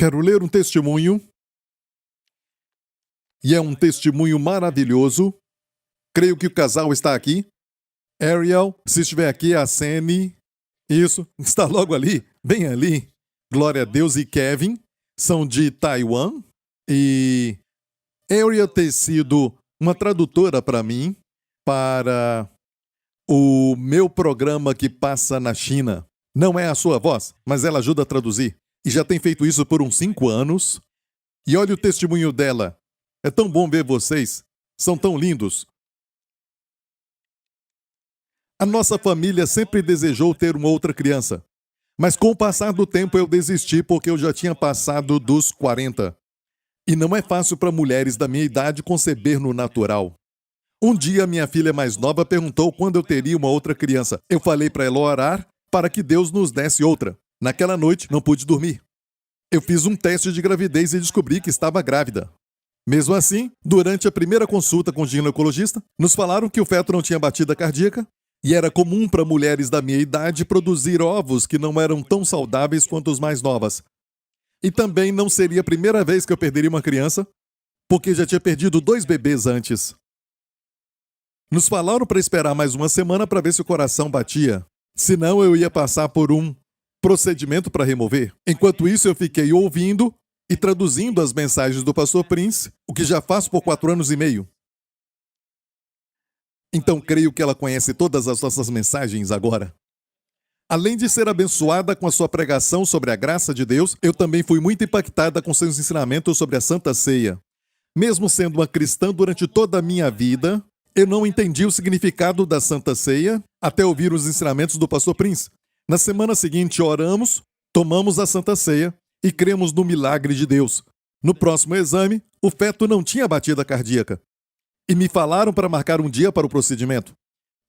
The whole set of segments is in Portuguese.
Quero ler um testemunho, e é um testemunho maravilhoso. Creio que o casal está aqui. Ariel, se estiver aqui, acene. Isso, está logo ali, bem ali. Glória a Deus. E Kevin, são de Taiwan. E Ariel tem sido uma tradutora para mim, para o meu programa que passa na China. Não é a sua voz, mas ela ajuda a traduzir. E já tem feito isso por uns 5 anos. E olha o testemunho dela. É tão bom ver vocês. São tão lindos. A nossa família sempre desejou ter uma outra criança. Mas com o passar do tempo eu desisti porque eu já tinha passado dos 40. E não é fácil para mulheres da minha idade conceber no natural. Um dia minha filha mais nova perguntou quando eu teria uma outra criança. Eu falei para ela orar para que Deus nos desse outra. Naquela noite não pude dormir. Eu fiz um teste de gravidez e descobri que estava grávida. Mesmo assim, durante a primeira consulta com o ginecologista, nos falaram que o feto não tinha batida cardíaca e era comum para mulheres da minha idade produzir ovos que não eram tão saudáveis quanto os mais novas. E também não seria a primeira vez que eu perderia uma criança, porque já tinha perdido 2 bebês antes. Nos falaram para esperar mais uma semana para ver se o coração batia. Senão eu ia passar por um procedimento para remover. Enquanto isso, eu fiquei ouvindo e traduzindo as mensagens do pastor Prince, o que já faço por 4 anos e meio. Então creio que ela conhece todas as nossas mensagens agora. Além de ser abençoada com a sua pregação sobre a graça de Deus, eu também fui muito impactada com seus ensinamentos sobre a Santa Ceia. Mesmo sendo uma cristã durante toda a minha vida, eu não entendi o significado da Santa Ceia até ouvir os ensinamentos do pastor Prince. Na semana seguinte, oramos, tomamos a Santa Ceia e cremos no milagre de Deus. No próximo exame, o feto não tinha batida cardíaca. E me falaram para marcar um dia para o procedimento.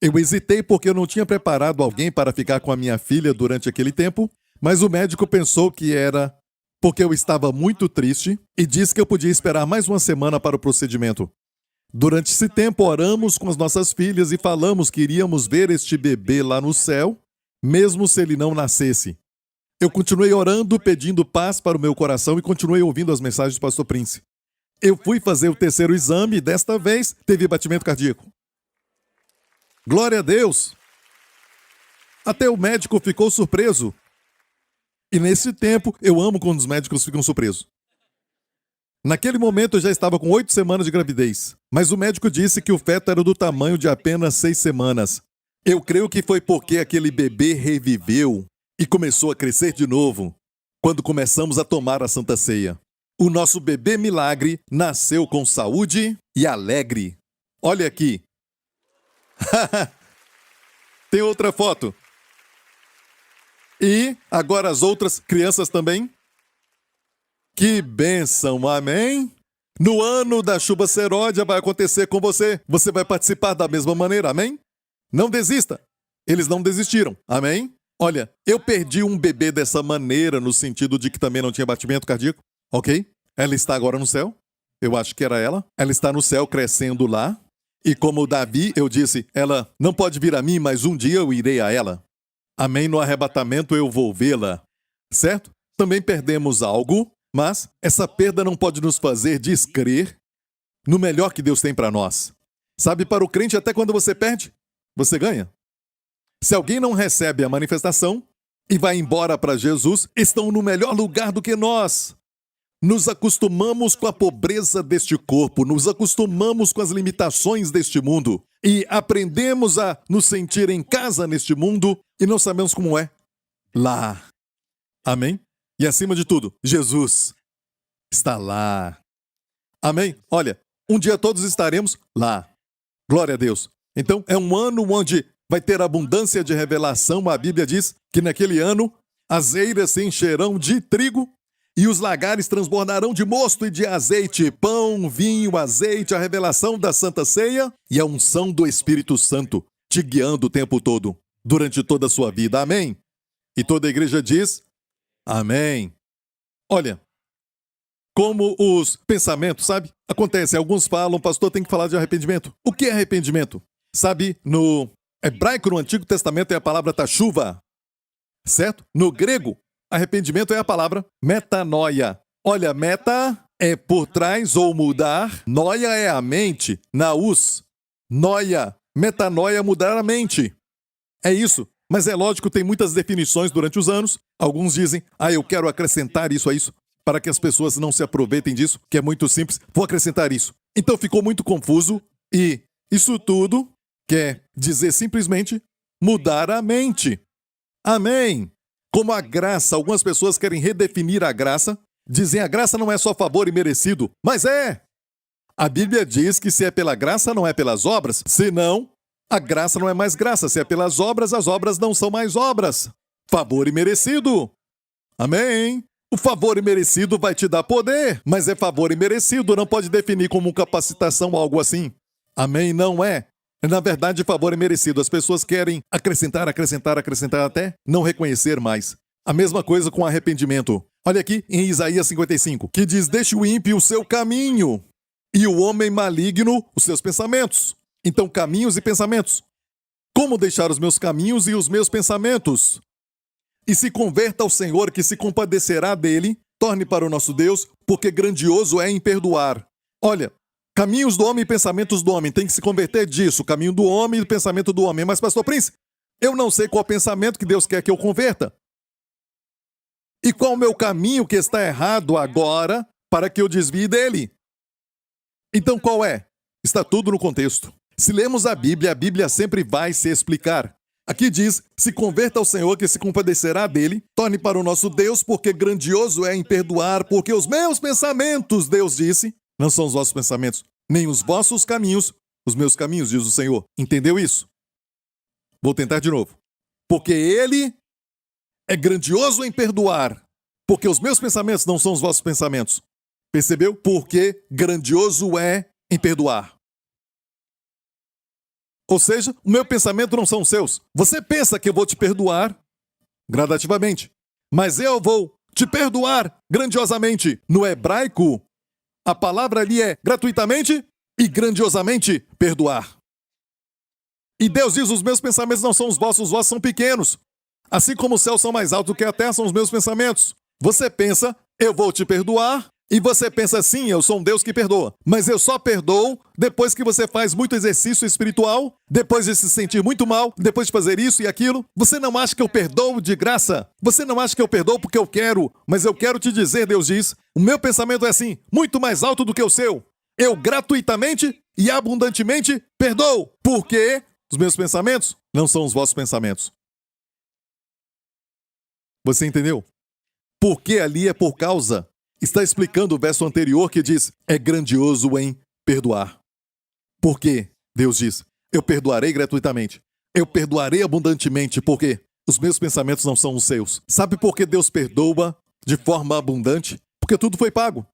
Eu hesitei porque eu não tinha preparado alguém para ficar com a minha filha durante aquele tempo, mas o médico pensou que era porque eu estava muito triste e disse que eu podia esperar mais uma semana para o procedimento. Durante esse tempo, oramos com as nossas filhas e falamos que iríamos ver este bebê lá no céu, mesmo se ele não nascesse. Eu continuei orando, pedindo paz para o meu coração e continuei ouvindo as mensagens do pastor Prince. Eu fui fazer o 3º exame e desta vez teve batimento cardíaco. Glória a Deus! Até o médico ficou surpreso. E nesse tempo, eu amo quando os médicos ficam surpresos. Naquele momento eu já estava com 8 semanas de gravidez, mas o médico disse que o feto era do tamanho de apenas 6 semanas. Eu creio que foi porque aquele bebê reviveu e começou a crescer de novo quando começamos a tomar a Santa Ceia. O nosso bebê milagre nasceu com saúde e alegre. Olha aqui. Tem outra foto. E agora as outras crianças também. Que bênção, amém? No ano da chuva seródia vai acontecer com você. Você vai participar da mesma maneira, amém? Não desista. Eles não desistiram, amém? Olha, eu perdi um bebê dessa maneira, no sentido de que também não tinha batimento cardíaco, ok? Ela está agora no céu. Eu acho que era ela. Ela está no céu crescendo lá. E como Davi, eu disse, ela não pode vir a mim, mas um dia eu irei a ela. Amém? No arrebatamento eu vou vê-la. Certo? Também perdemos algo, mas essa perda não pode nos fazer descrer no melhor que Deus tem para nós. Sabe, para o crente, até quando você perde, você ganha. Se alguém não recebe a manifestação e vai embora para Jesus, estão no melhor lugar do que nós. Nos acostumamos com a pobreza deste corpo, nos acostumamos com as limitações deste mundo e aprendemos a nos sentir em casa neste mundo e não sabemos como é lá. Amém? E acima de tudo, Jesus está lá. Amém? Olha, um dia todos estaremos lá. Glória a Deus. Então, é um ano onde vai ter abundância de revelação. A Bíblia diz que naquele ano as eiras se encherão de trigo e os lagares transbordarão de mosto e de azeite, pão, vinho, azeite, a revelação da Santa Ceia e a unção do Espírito Santo te guiando o tempo todo, durante toda a sua vida. Amém? E toda a igreja diz, amém. Olha, como os pensamentos, sabe? Acontece, alguns falam, pastor, tem que falar de arrependimento. O que é arrependimento? Sabe, no hebraico, no Antigo Testamento, é a palavra tashuva, certo? No grego, arrependimento é a palavra metanoia. Olha, meta é por trás ou mudar. Noia é a mente. Naus. Noia. Metanoia, mudar a mente. É isso. Mas é lógico, tem muitas definições durante os anos. Alguns dizem, eu quero acrescentar isso a isso, para que as pessoas não se aproveitem disso, que é muito simples. Vou acrescentar isso. Então ficou muito confuso e isso tudo quer dizer simplesmente mudar a mente. Amém. Como a graça, algumas pessoas querem redefinir a graça, dizem a graça não é só favor e merecido, mas é. A Bíblia diz que se é pela graça, não é pelas obras, senão a graça não é mais graça. Se é pelas obras, as obras não são mais obras. Favor imerecido. Amém. O favor imerecido vai te dar poder, mas é favor imerecido, não pode definir como capacitação ou algo assim. Amém? Não é. Na verdade, favor imerecido. As pessoas querem acrescentar até não reconhecer mais. A mesma coisa com arrependimento. Olha aqui em Isaías 55, que diz, deixe o ímpio o seu caminho e o homem maligno os seus pensamentos. Então, caminhos e pensamentos. Como deixar os meus caminhos e os meus pensamentos? E se converta ao Senhor, que se compadecerá dele, torne para o nosso Deus, porque grandioso é em perdoar. Olha, caminhos do homem e pensamentos do homem, tem que se converter disso, o caminho do homem e o pensamento do homem. Mas, pastor Prince, eu não sei qual pensamento que Deus quer que eu converta. E qual o meu caminho que está errado agora para que eu desvie dele? Então, qual é? Está tudo no contexto. Se lemos a Bíblia sempre vai se explicar. Aqui diz, se converta ao Senhor, que se compadecerá dele, torne para o nosso Deus, porque grandioso é em perdoar, porque os meus pensamentos, Deus disse, não são os vossos pensamentos, nem os vossos caminhos, os meus caminhos, diz o Senhor. Entendeu isso? Vou tentar de novo. Porque ele é grandioso em perdoar, porque os meus pensamentos não são os vossos pensamentos. Percebeu? Porque grandioso é em perdoar. Ou seja, o meu pensamento não são os seus. Você pensa que eu vou te perdoar gradativamente, mas eu vou te perdoar grandiosamente. No hebraico, a palavra ali é gratuitamente e grandiosamente perdoar. E Deus diz, os meus pensamentos não são os vossos são pequenos. Assim como os céus são mais altos do que a terra, são os meus pensamentos. Você pensa, eu vou te perdoar, e você pensa, sim, eu sou um Deus que perdoa. Mas eu só perdoo depois que você faz muito exercício espiritual, depois de se sentir muito mal, depois de fazer isso e aquilo. Você não acha que eu perdoo de graça? Você não acha que eu perdoo porque eu quero? Mas eu quero te dizer, Deus diz, o meu pensamento é assim, muito mais alto do que o seu. Eu gratuitamente e abundantemente perdoo, porque os meus pensamentos não são os vossos pensamentos. Você entendeu? Porque ali é por causa. Está explicando o verso anterior que diz, é grandioso em perdoar. Porque Deus diz, eu perdoarei gratuitamente. Eu perdoarei abundantemente, porque os meus pensamentos não são os seus. Sabe por que Deus perdoa de forma abundante? Porque tudo foi pago.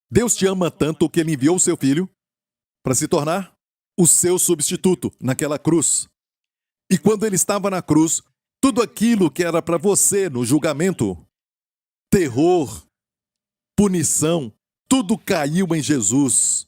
Deus te ama tanto que ele enviou o seu filho para se tornar o seu substituto naquela cruz. E quando ele estava na cruz, tudo aquilo que era para você no julgamento, terror, punição, tudo caiu em Jesus.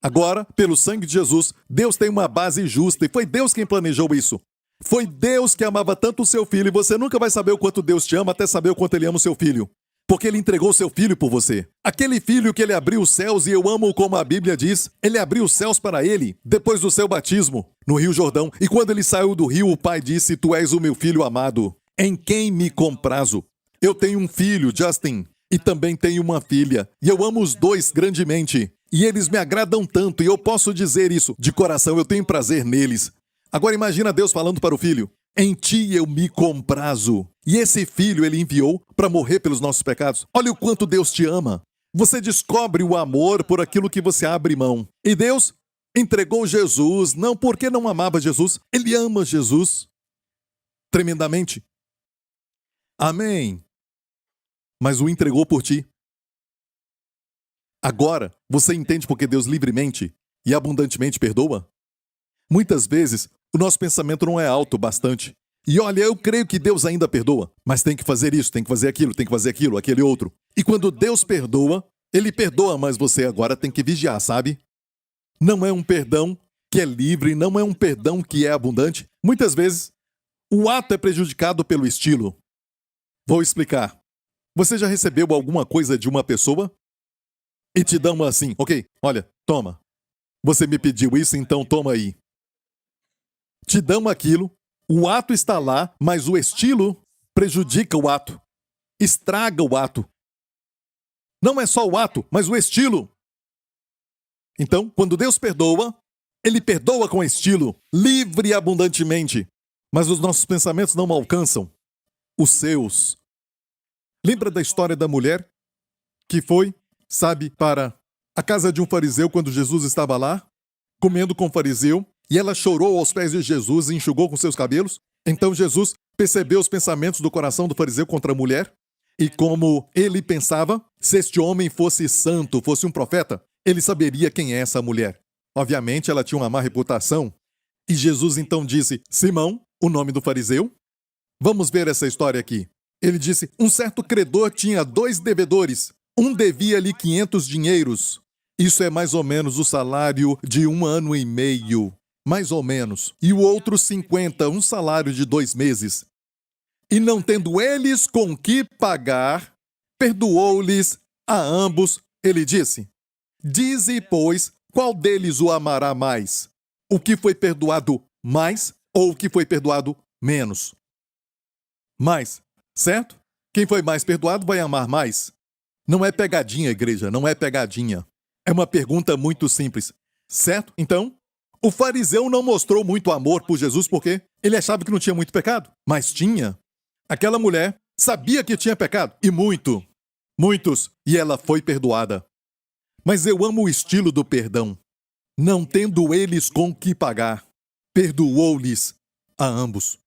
Agora, pelo sangue de Jesus, Deus tem uma base justa e foi Deus quem planejou isso. Foi Deus que amava tanto o seu filho e você nunca vai saber o quanto Deus te ama até saber o quanto ele ama o seu filho. Porque ele entregou o seu filho por você. Aquele filho que ele abriu os céus e eu amo como a Bíblia diz, ele abriu os céus para ele depois do seu batismo no Rio Jordão. E quando ele saiu do rio, o pai disse, tu és o meu filho amado, em quem me comprazo. Eu tenho um filho, Justin, e também tenho uma filha, e eu amo os dois grandemente. E eles me agradam tanto, e eu posso dizer isso de coração, eu tenho prazer neles. Agora imagina Deus falando para o filho, em ti eu me comprazo. E esse filho ele enviou para morrer pelos nossos pecados. Olha o quanto Deus te ama. Você descobre o amor por aquilo que você abre mão. E Deus entregou Jesus, não porque não amava Jesus, ele ama Jesus tremendamente. Amém. Mas o entregou por ti. Agora, você entende porque Deus livremente e abundantemente perdoa? Muitas vezes, o nosso pensamento não é alto bastante. E olha, eu creio que Deus ainda perdoa, mas tem que fazer isso, tem que fazer aquilo, tem que fazer aquilo, aquele outro. E quando Deus perdoa, ele perdoa, mas você agora tem que vigiar, sabe? Não é um perdão que é livre, não é um perdão que é abundante. Muitas vezes, o ato é prejudicado pelo estilo. Vou explicar. Você já recebeu alguma coisa de uma pessoa? E te dão assim, ok, olha, toma. Você me pediu isso, então toma aí. Te dão aquilo, o ato está lá, mas o estilo prejudica o ato. Estraga o ato. Não é só o ato, mas o estilo. Então, quando Deus perdoa, Ele perdoa com estilo, livre e abundantemente. Mas os nossos pensamentos não alcançam os seus. Lembra da história da mulher que foi, sabe, para a casa de um fariseu quando Jesus estava lá, comendo com o fariseu, e ela chorou aos pés de Jesus e enxugou com seus cabelos? Então Jesus percebeu os pensamentos do coração do fariseu contra a mulher, e como ele pensava, se este homem fosse santo, fosse um profeta, ele saberia quem é essa mulher. Obviamente, ela tinha uma má reputação. E Jesus então disse, Simão, o nome do fariseu, vamos ver essa história aqui. Ele disse, um certo credor tinha 2 devedores. Um devia-lhe 500 dinheiros. Isso é mais ou menos o salário de 1 ano e meio. Mais ou menos. E o outro 50, um salário de 2 meses. E não tendo eles com que pagar, perdoou-lhes a ambos. Ele disse, dize, pois, qual deles o amará mais? O que foi perdoado mais ou o que foi perdoado menos? Mais, certo? Quem foi mais perdoado vai amar mais. Não é pegadinha, igreja, não é pegadinha. É uma pergunta muito simples, certo? Então, o fariseu não mostrou muito amor por Jesus porque ele achava que não tinha muito pecado, mas tinha. Aquela mulher sabia que tinha pecado, e muitos, e ela foi perdoada. Mas eu amo o estilo do perdão. Não tendo eles com que pagar, perdoou-lhes a ambos.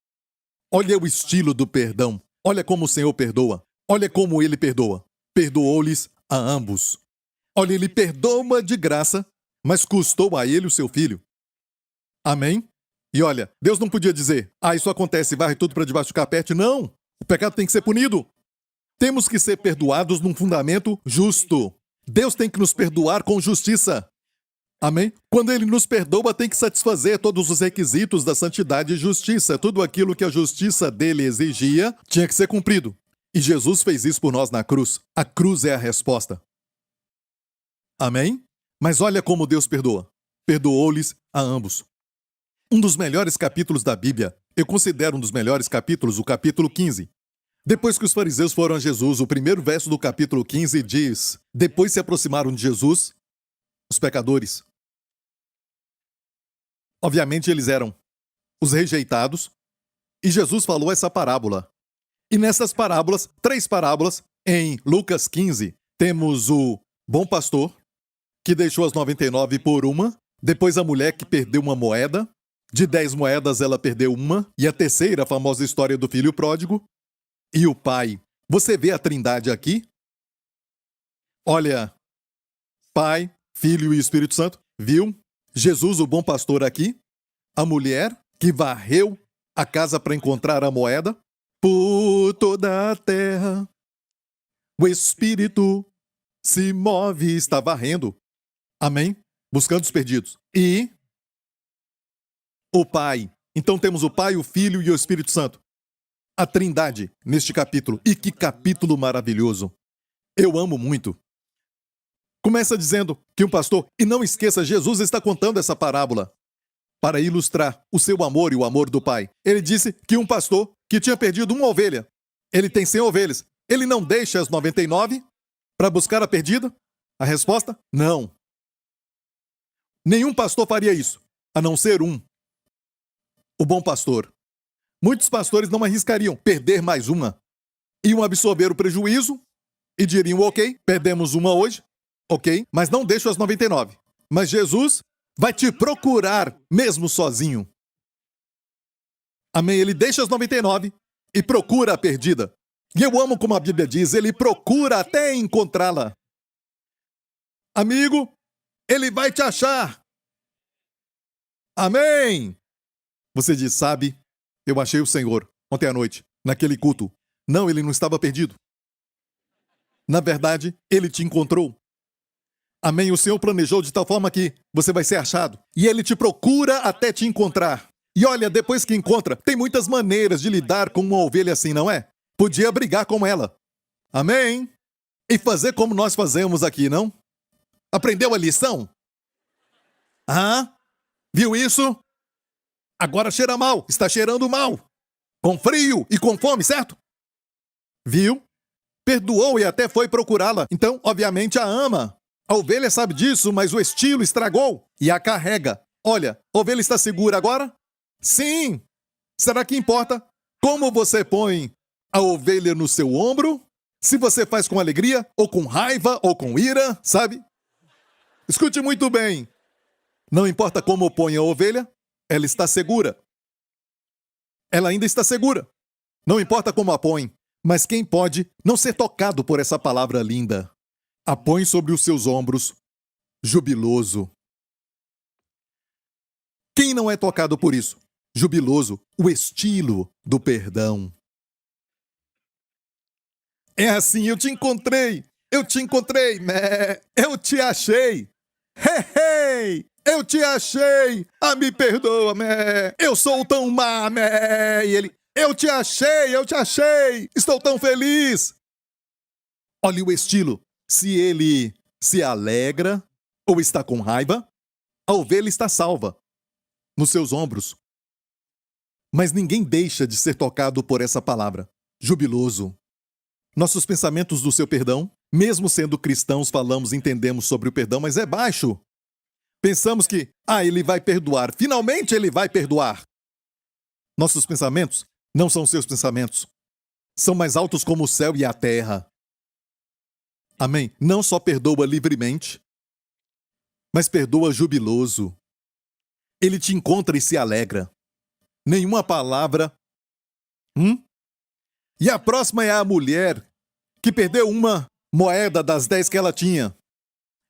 Olha o estilo do perdão. Olha como o Senhor perdoa. Olha como Ele perdoa. Perdoou-lhes a ambos. Olha, Ele perdoa de graça, mas custou a Ele o seu filho. Amém? E olha, Deus não podia dizer, isso acontece, varre tudo para debaixo do carpete. Não! O pecado tem que ser punido. Temos que ser perdoados num fundamento justo. Deus tem que nos perdoar com justiça. Amém? Quando Ele nos perdoa, tem que satisfazer todos os requisitos da santidade e justiça. Tudo aquilo que a justiça dele exigia tinha que ser cumprido. E Jesus fez isso por nós na cruz. A cruz é a resposta. Amém? Mas olha como Deus perdoa. Perdoou-lhes a ambos. Um dos melhores capítulos da Bíblia, eu considero um dos melhores capítulos, o capítulo 15. Depois que os fariseus foram a Jesus, o primeiro verso do capítulo 15 diz: depois se aproximaram de Jesus os pecadores. Obviamente eles eram os rejeitados, e Jesus falou essa parábola. E nessas parábolas, 3 parábolas, em Lucas 15, temos o bom pastor, que deixou as 99 por uma, depois a mulher que perdeu uma moeda, de 10 moedas ela perdeu uma, e a terceira, a famosa história do filho pródigo, e o pai. Você vê a trindade aqui? Olha, Pai, Filho e Espírito Santo, viu? Jesus, o bom pastor aqui, a mulher que varreu a casa para encontrar a moeda, por toda a terra, o Espírito se move e está varrendo. Amém? Buscando os perdidos. E o Pai. Então temos o Pai, o Filho e o Espírito Santo. A trindade neste capítulo. E que capítulo maravilhoso. Eu amo muito. Começa dizendo que um pastor, e não esqueça, Jesus está contando essa parábola para ilustrar o seu amor e o amor do Pai. Ele disse que um pastor que tinha perdido uma ovelha, ele tem 100 ovelhas, ele não deixa as 99 para buscar a perdida? A resposta? Não. Nenhum pastor faria isso, a não ser um. O bom pastor. Muitos pastores não arriscariam perder mais uma. Iam absorver o prejuízo e diriam, ok, perdemos uma hoje, ok, mas não deixo as 99. Mas Jesus vai te procurar mesmo sozinho. Amém? Ele deixa as 99 e procura a perdida. E eu amo como a Bíblia diz, ele procura até encontrá-la. Amigo, ele vai te achar. Amém? Você diz, sabe, eu achei o Senhor ontem à noite, naquele culto. Não, ele não estava perdido. Na verdade, ele te encontrou. Amém? O Senhor planejou de tal forma que você vai ser achado. E ele te procura até te encontrar. E olha, depois que encontra, tem muitas maneiras de lidar com uma ovelha assim, não é? Podia brigar com ela. Amém? E fazer como nós fazemos aqui, não? Aprendeu a lição? Ah? Viu isso? Agora cheira mal, está cheirando mal. Com frio e com fome, certo? Viu? Perdoou e até foi procurá-la. Então, obviamente, a ama. A ovelha sabe disso, mas o estilo estragou e a carrega. Olha, a ovelha está segura agora? Sim! Será que importa como você põe a ovelha no seu ombro? Se você faz com alegria, ou com raiva, ou com ira, sabe? Escute muito bem. Não importa como põe a ovelha, ela está segura. Ela ainda está segura. Não importa como a põe, mas quem pode não ser tocado por essa palavra linda? A põe sobre os seus ombros, jubiloso. Quem não é tocado por isso? Jubiloso, o estilo do perdão. É assim, eu te encontrei, eu te achei, hey, eu te achei, me perdoa, eu sou tão má, e ele, eu te achei, estou tão feliz. Olha o estilo, se ele se alegra ou está com raiva, a ovelha está salva, nos seus ombros. Mas ninguém deixa de ser tocado por essa palavra, jubiloso. Nossos pensamentos do seu perdão, mesmo sendo cristãos, falamos e entendemos sobre o perdão, mas é baixo. Pensamos que, ele vai perdoar. Finalmente ele vai perdoar. Nossos pensamentos não são seus pensamentos. São mais altos como o céu e a terra. Amém? Não só perdoa livremente, mas perdoa jubiloso. Ele te encontra e se alegra. Nenhuma palavra. E a próxima é a mulher que perdeu uma moeda das 10 que ela tinha.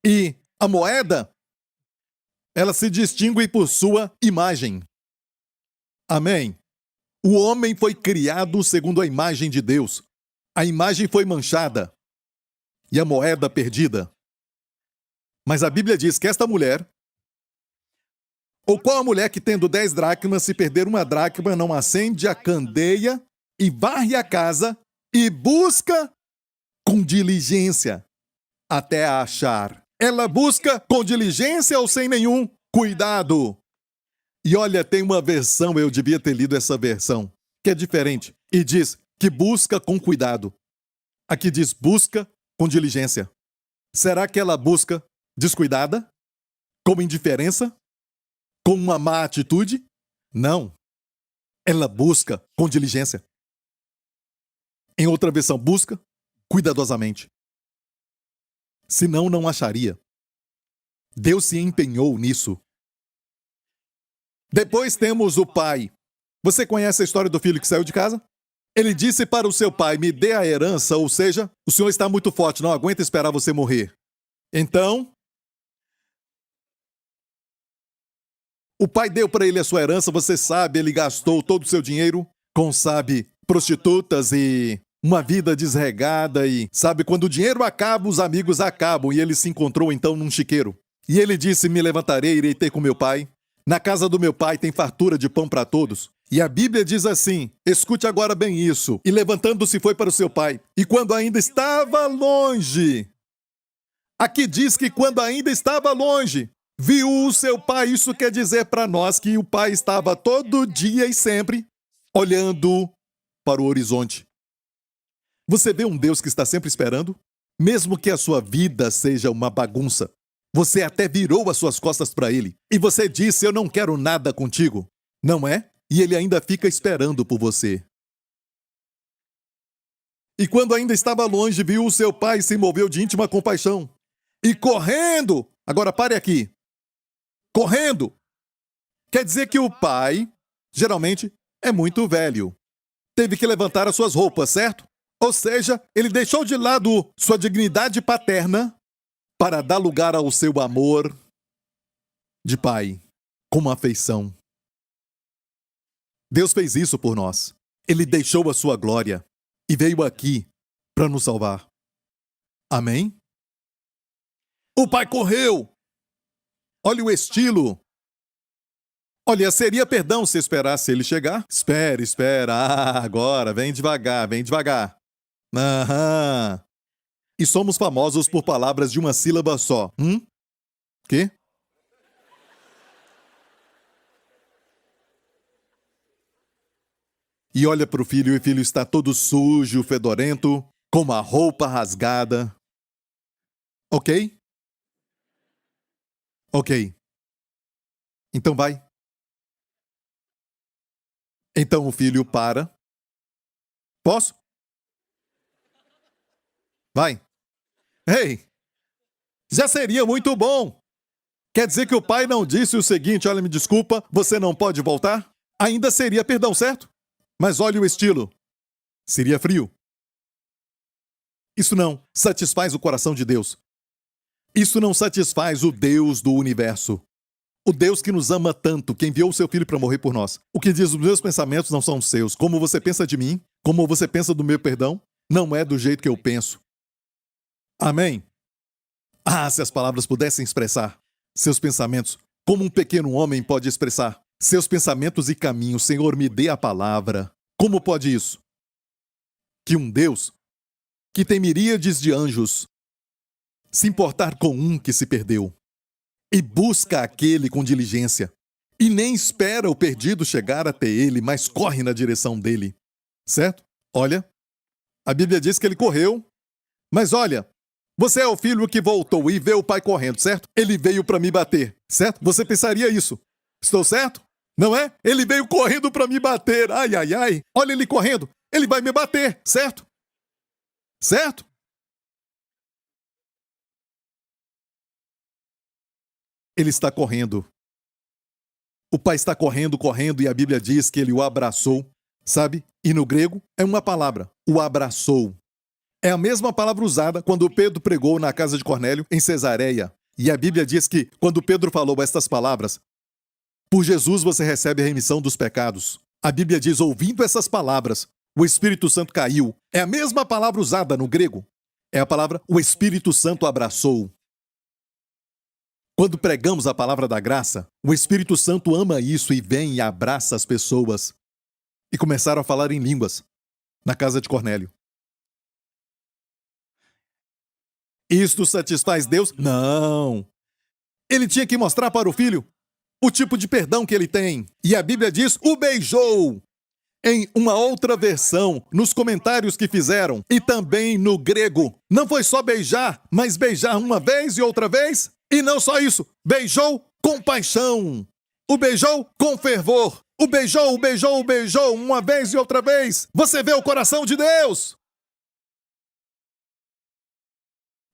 E a moeda, ela se distingue por sua imagem. Amém? O homem foi criado segundo a imagem de Deus. A imagem foi manchada e a moeda perdida. Mas a Bíblia diz que esta mulher, ou qual a mulher que tendo 10 dracmas, se perder uma dracma, não acende a candeia e varre a casa e busca com diligência até a achar. Ela busca com diligência ou sem nenhum cuidado. E olha, tem uma versão, eu devia ter lido essa versão, que é diferente. E diz que busca com cuidado. Aqui diz busca com diligência. Será que ela busca descuidada? Com indiferença? Com uma má atitude? Não. Ela busca com diligência. Em outra versão, busca cuidadosamente. Senão, não acharia. Deus se empenhou nisso. Depois temos o pai. Você conhece a história do filho que saiu de casa? Ele disse para o seu pai, me dê a herança, ou seja, o senhor está muito forte, não aguenta esperar você morrer. Então, o pai deu para ele a sua herança, você sabe, ele gastou todo o seu dinheiro com, prostitutas e uma vida desregada e, quando o dinheiro acaba, os amigos acabam. E ele se encontrou então num chiqueiro. E ele disse, me levantarei, irei ter com meu pai. Na casa do meu pai tem fartura de pão para todos. E a Bíblia diz assim, escute agora bem isso. E levantando-se foi para o seu pai. E quando ainda estava longe, aqui diz que quando ainda estava longe, viu o seu pai. Isso quer dizer para nós que o pai estava todo dia e sempre olhando para o horizonte. Você vê um Deus que está sempre esperando? Mesmo que a sua vida seja uma bagunça, você até virou as suas costas para ele. E você disse, eu não quero nada contigo. Não é? E ele ainda fica esperando por você. E quando ainda estava longe, viu o seu pai e se moveu de íntima compaixão. E correndo, agora pare aqui. Correndo. Quer dizer que o pai, geralmente, é muito velho. Teve que levantar as suas roupas, certo? Ou seja, ele deixou de lado sua dignidade paterna para dar lugar ao seu amor de pai, com afeição. Deus fez isso por nós. Ele deixou a sua glória e veio aqui para nos salvar. Amém? O pai correu. Olha o estilo. Olha, seria perdão se esperasse ele chegar. Espera. Agora, vem devagar. Aham. E somos famosos por palavras de uma sílaba só. Quê? E olha para o filho e o filho está todo sujo, fedorento, com uma roupa rasgada. Ok? Ok. Então vai. Então o filho para. Posso? Vai. Ei! Já seria muito bom! Quer dizer que o pai não disse o seguinte: olha, me desculpa, você não pode voltar? Ainda seria perdão, certo? Mas olha o estilo. Seria frio. Isso não satisfaz o coração de Deus. Isso não satisfaz o Deus do universo. O Deus que nos ama tanto, que enviou o seu filho para morrer por nós. O que diz: os meus pensamentos não são os seus. Como você pensa de mim, como você pensa do meu perdão, não é do jeito que eu penso. Amém? Ah, se as palavras pudessem expressar seus pensamentos, como um pequeno homem pode expressar seus pensamentos e caminhos, Senhor, me dê a palavra. Como pode isso? Que um Deus que tem miríades de anjos se importar com um que se perdeu e busca aquele com diligência e nem espera o perdido chegar até ele, mas corre na direção dele. Certo? Olha, a Bíblia diz que ele correu, mas olha, você é o filho que voltou e vê o pai correndo, certo? Ele veio para me bater, certo? Você pensaria isso. Estou certo? Não é? Ele veio correndo para me bater. Ai, ai, ai. Olha ele correndo. Ele vai me bater, certo? Certo? Ele está correndo. O pai está correndo, correndo, e a Bíblia diz que ele o abraçou, sabe? E no grego é uma palavra, o abraçou. É a mesma palavra usada quando Pedro pregou na casa de Cornélio, em Cesareia. E a Bíblia diz que, quando Pedro falou estas palavras, por Jesus você recebe a remissão dos pecados. A Bíblia diz, ouvindo essas palavras, o Espírito Santo caiu. É a mesma palavra usada no grego. É a palavra, o Espírito Santo abraçou. Quando pregamos a palavra da graça, o Espírito Santo ama isso e vem e abraça as pessoas. E começaram a falar em línguas na casa de Cornélio. Isto satisfaz Deus? Não. Ele tinha que mostrar para o filho o tipo de perdão que ele tem. E a Bíblia diz, o beijou. Em uma outra versão, nos comentários que fizeram, e também no grego, não foi só beijar, mas beijar uma vez e outra vez. E não só isso, beijou com paixão. O beijou com fervor. O beijou uma vez e outra vez. Você vê o coração de Deus.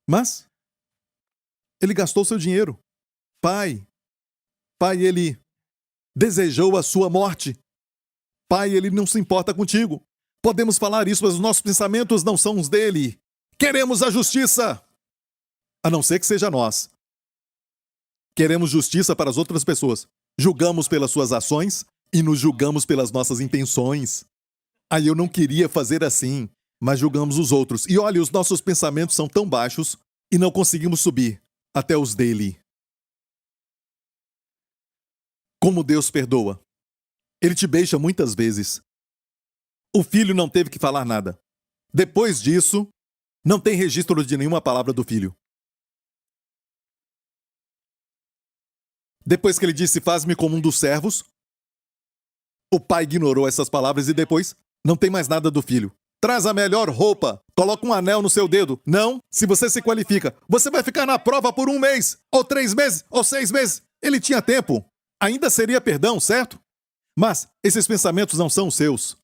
Mas ele gastou seu dinheiro. Pai, ele desejou a sua morte. Pai, ele não se importa contigo. Podemos falar isso, mas os nossos pensamentos não são os dele. Queremos a justiça. A não ser que seja nós. Queremos justiça para as outras pessoas. Julgamos pelas suas ações e nos julgamos pelas nossas intenções. Aí eu não queria fazer assim, mas julgamos os outros. E olha, os nossos pensamentos são tão baixos e não conseguimos subir até os dele. Como Deus perdoa. Ele te beija muitas vezes. O filho não teve que falar nada. Depois disso, não tem registro de nenhuma palavra do filho. Depois que ele disse, faz-me como um dos servos, o pai ignorou essas palavras e depois não tem mais nada do filho. Traz a melhor roupa, coloca um anel no seu dedo. Não, se você se qualifica, você vai ficar na prova por 1 mês, ou 3 meses, ou 6 meses. Ele tinha tempo. Ainda seria perdão, certo? Mas esses pensamentos não são seus.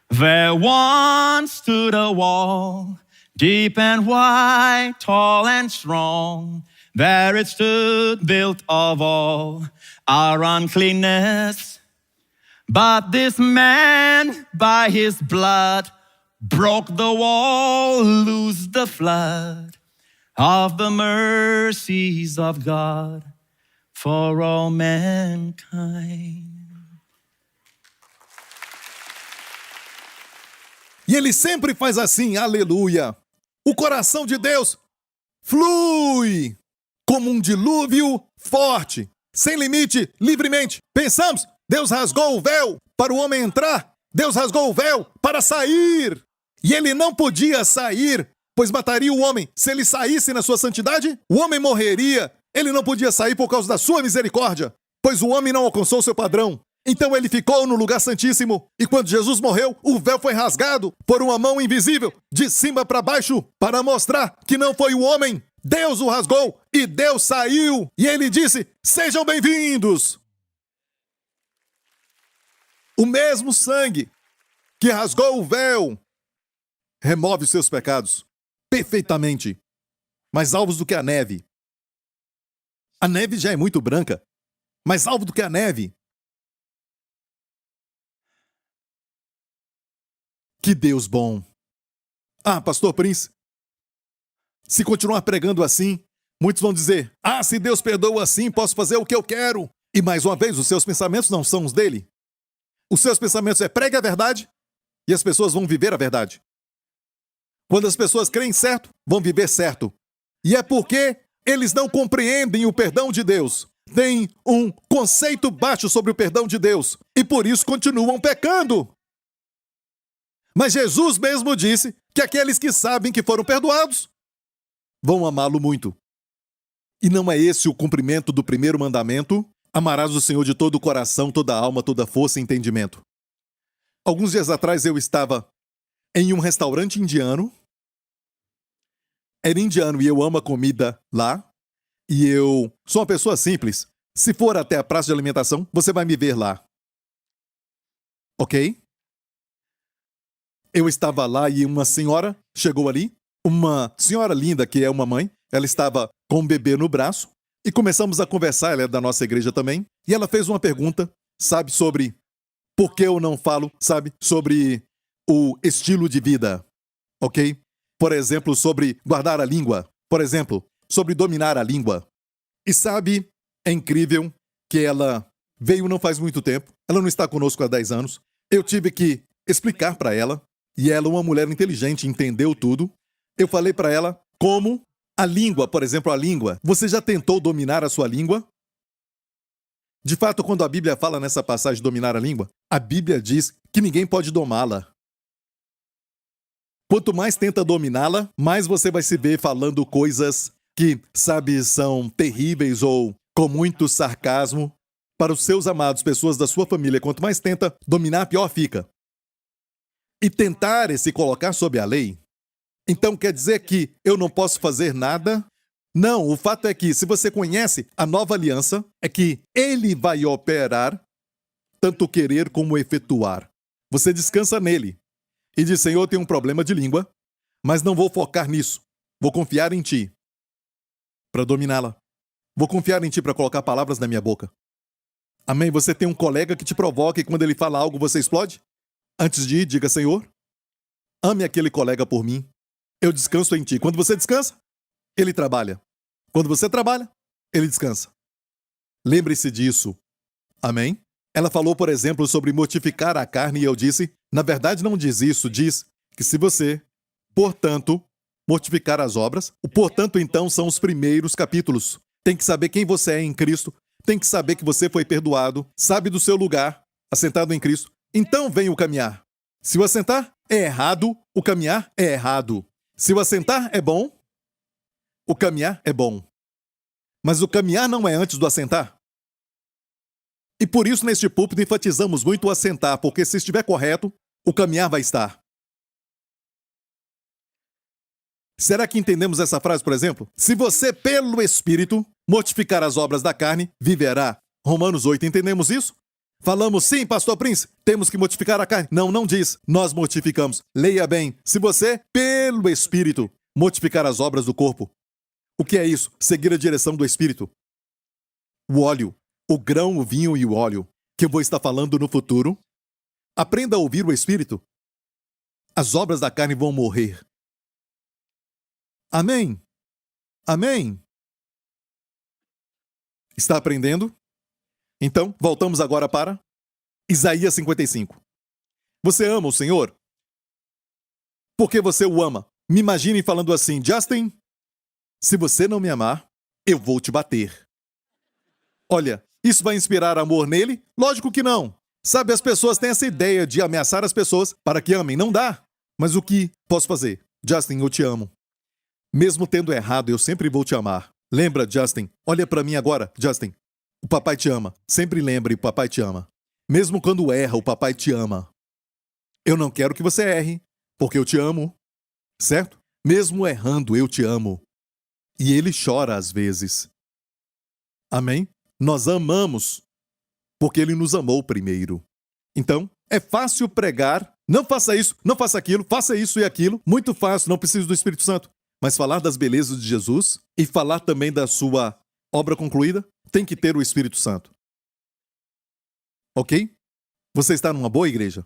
There once stood a wall, deep and wide, tall and strong. There it stood, built of all our uncleanness. But this man, by his blood, broke the wall, loosed the flood of the mercies of God for all mankind. E ele sempre faz assim, aleluia. O coração de Deus flui como um dilúvio forte, sem limite, livremente. Pensamos, Deus rasgou o véu para o homem entrar. Deus rasgou o véu para sair. E ele não podia sair, pois mataria o homem. Se ele saísse na sua santidade, o homem morreria. Ele não podia sair por causa da sua misericórdia, pois o homem não alcançou seu padrão. Então ele ficou no lugar santíssimo. E quando Jesus morreu, o véu foi rasgado por uma mão invisível, de cima para baixo, para mostrar que não foi o homem. Deus o rasgou e Deus saiu. E ele disse, sejam bem-vindos. O mesmo sangue que rasgou o véu remove os seus pecados perfeitamente, mais alvos do que a neve. A neve já é muito branca, mais alvo do que a neve. Que Deus bom. Ah, Pastor Prince, se continuar pregando assim, muitos vão dizer, se Deus perdoa assim, posso fazer o que eu quero. E mais uma vez, os seus pensamentos não são os dele. Os seus pensamentos pregue a verdade e as pessoas vão viver a verdade. Quando as pessoas creem certo, vão viver certo. E é porque eles não compreendem o perdão de Deus. Têm um conceito baixo sobre o perdão de Deus. E por isso continuam pecando. Mas Jesus mesmo disse que aqueles que sabem que foram perdoados vão amá-lo muito. E não é esse o cumprimento do primeiro mandamento? Amarás o Senhor de todo o coração, toda a alma, toda a força e entendimento. Alguns dias atrás eu estava em um restaurante indiano. Era indiano e eu amo a comida lá. E eu sou uma pessoa simples. Se for até a praça de alimentação, você vai me ver lá. Ok? Eu estava lá e uma senhora chegou ali. Uma senhora linda que é uma mãe. Ela estava com um bebê no braço. E começamos a conversar, ela é da nossa igreja também. E ela fez uma pergunta, sabe, sobre por que eu não falo, sabe, sobre o estilo de vida, ok? Por exemplo, sobre guardar a língua. Por exemplo, sobre dominar a língua. E sabe, é incrível que ela veio não faz muito tempo. Ela não está conosco há 10 anos. Eu tive que explicar para ela. E ela, uma mulher inteligente, entendeu tudo. Eu falei para ela como a língua, por exemplo, a língua. Você já tentou dominar a sua língua? De fato, quando a Bíblia fala nessa passagem de dominar a língua, a Bíblia diz que ninguém pode domá-la. Quanto mais tenta dominá-la, mais você vai se ver falando coisas que, sabe, são terríveis ou com muito sarcasmo para os seus amados, pessoas da sua família. Quanto mais tenta dominar, pior fica. E tentar é se colocar sob a lei. Então quer dizer que eu não posso fazer nada? Não, o fato é que se você conhece a nova aliança, é que ele vai operar tanto querer como efetuar. Você descansa nele e diz, Senhor, eu tenho um problema de língua, mas não vou focar nisso. Vou confiar em ti para dominá-la. Vou confiar em ti para colocar palavras na minha boca. Amém? Você tem um colega que te provoca e quando ele fala algo você explode? Antes de ir, diga, Senhor, ame aquele colega por mim. Eu descanso em ti. Quando você descansa, ele trabalha. Quando você trabalha, ele descansa. Lembre-se disso. Amém? Ela falou, por exemplo, sobre mortificar a carne e eu disse, na verdade não diz isso, diz que se você, portanto, mortificar as obras, o portanto então são os primeiros capítulos. Tem que saber quem você é em Cristo, tem que saber que você foi perdoado, sabe do seu lugar, assentado em Cristo. Então vem o caminhar. Se o assentar é errado, o caminhar é errado. Se o assentar é bom, o caminhar é bom. Mas o caminhar não é antes do assentar. E por isso, neste púlpito, enfatizamos muito o assentar, porque se estiver correto, o caminhar vai estar. Será que entendemos essa frase, por exemplo? Se você, pelo Espírito, mortificar as obras da carne, viverá. Romanos 8, entendemos isso? Falamos, sim, Pastor Prince, temos que mortificar a carne. Não, não diz. Nós mortificamos. Leia bem. Se você, pelo Espírito, mortificar as obras do corpo. O que é isso? Seguir a direção do Espírito. O óleo, o grão, o vinho e o óleo, que eu vou estar falando no futuro. Aprenda a ouvir o Espírito. As obras da carne vão morrer. Amém? Amém? Está aprendendo? Então, voltamos agora para Isaías 55. Você ama o Senhor? Por que você o ama? Me imagine falando assim, Justin, se você não me amar, eu vou te bater. Olha, isso vai inspirar amor nele? Lógico que não. Sabe, as pessoas têm essa ideia de ameaçar as pessoas para que amem. Não dá. Mas o que posso fazer? Justin, eu te amo. Mesmo tendo errado, eu sempre vou te amar. Lembra, Justin? Olha para mim agora, Justin. O papai te ama. Sempre lembre, o papai te ama. Mesmo quando erra, o papai te ama. Eu não quero que você erre, porque eu te amo. Certo? Mesmo errando, eu te amo. E ele chora às vezes. Amém? Nós amamos, porque ele nos amou primeiro. Então, é fácil pregar, não faça isso, não faça aquilo, faça isso e aquilo. Muito fácil, não precisa do Espírito Santo. Mas falar das belezas de Jesus e falar também da sua obra concluída, tem que ter o Espírito Santo. Ok? Você está numa boa igreja?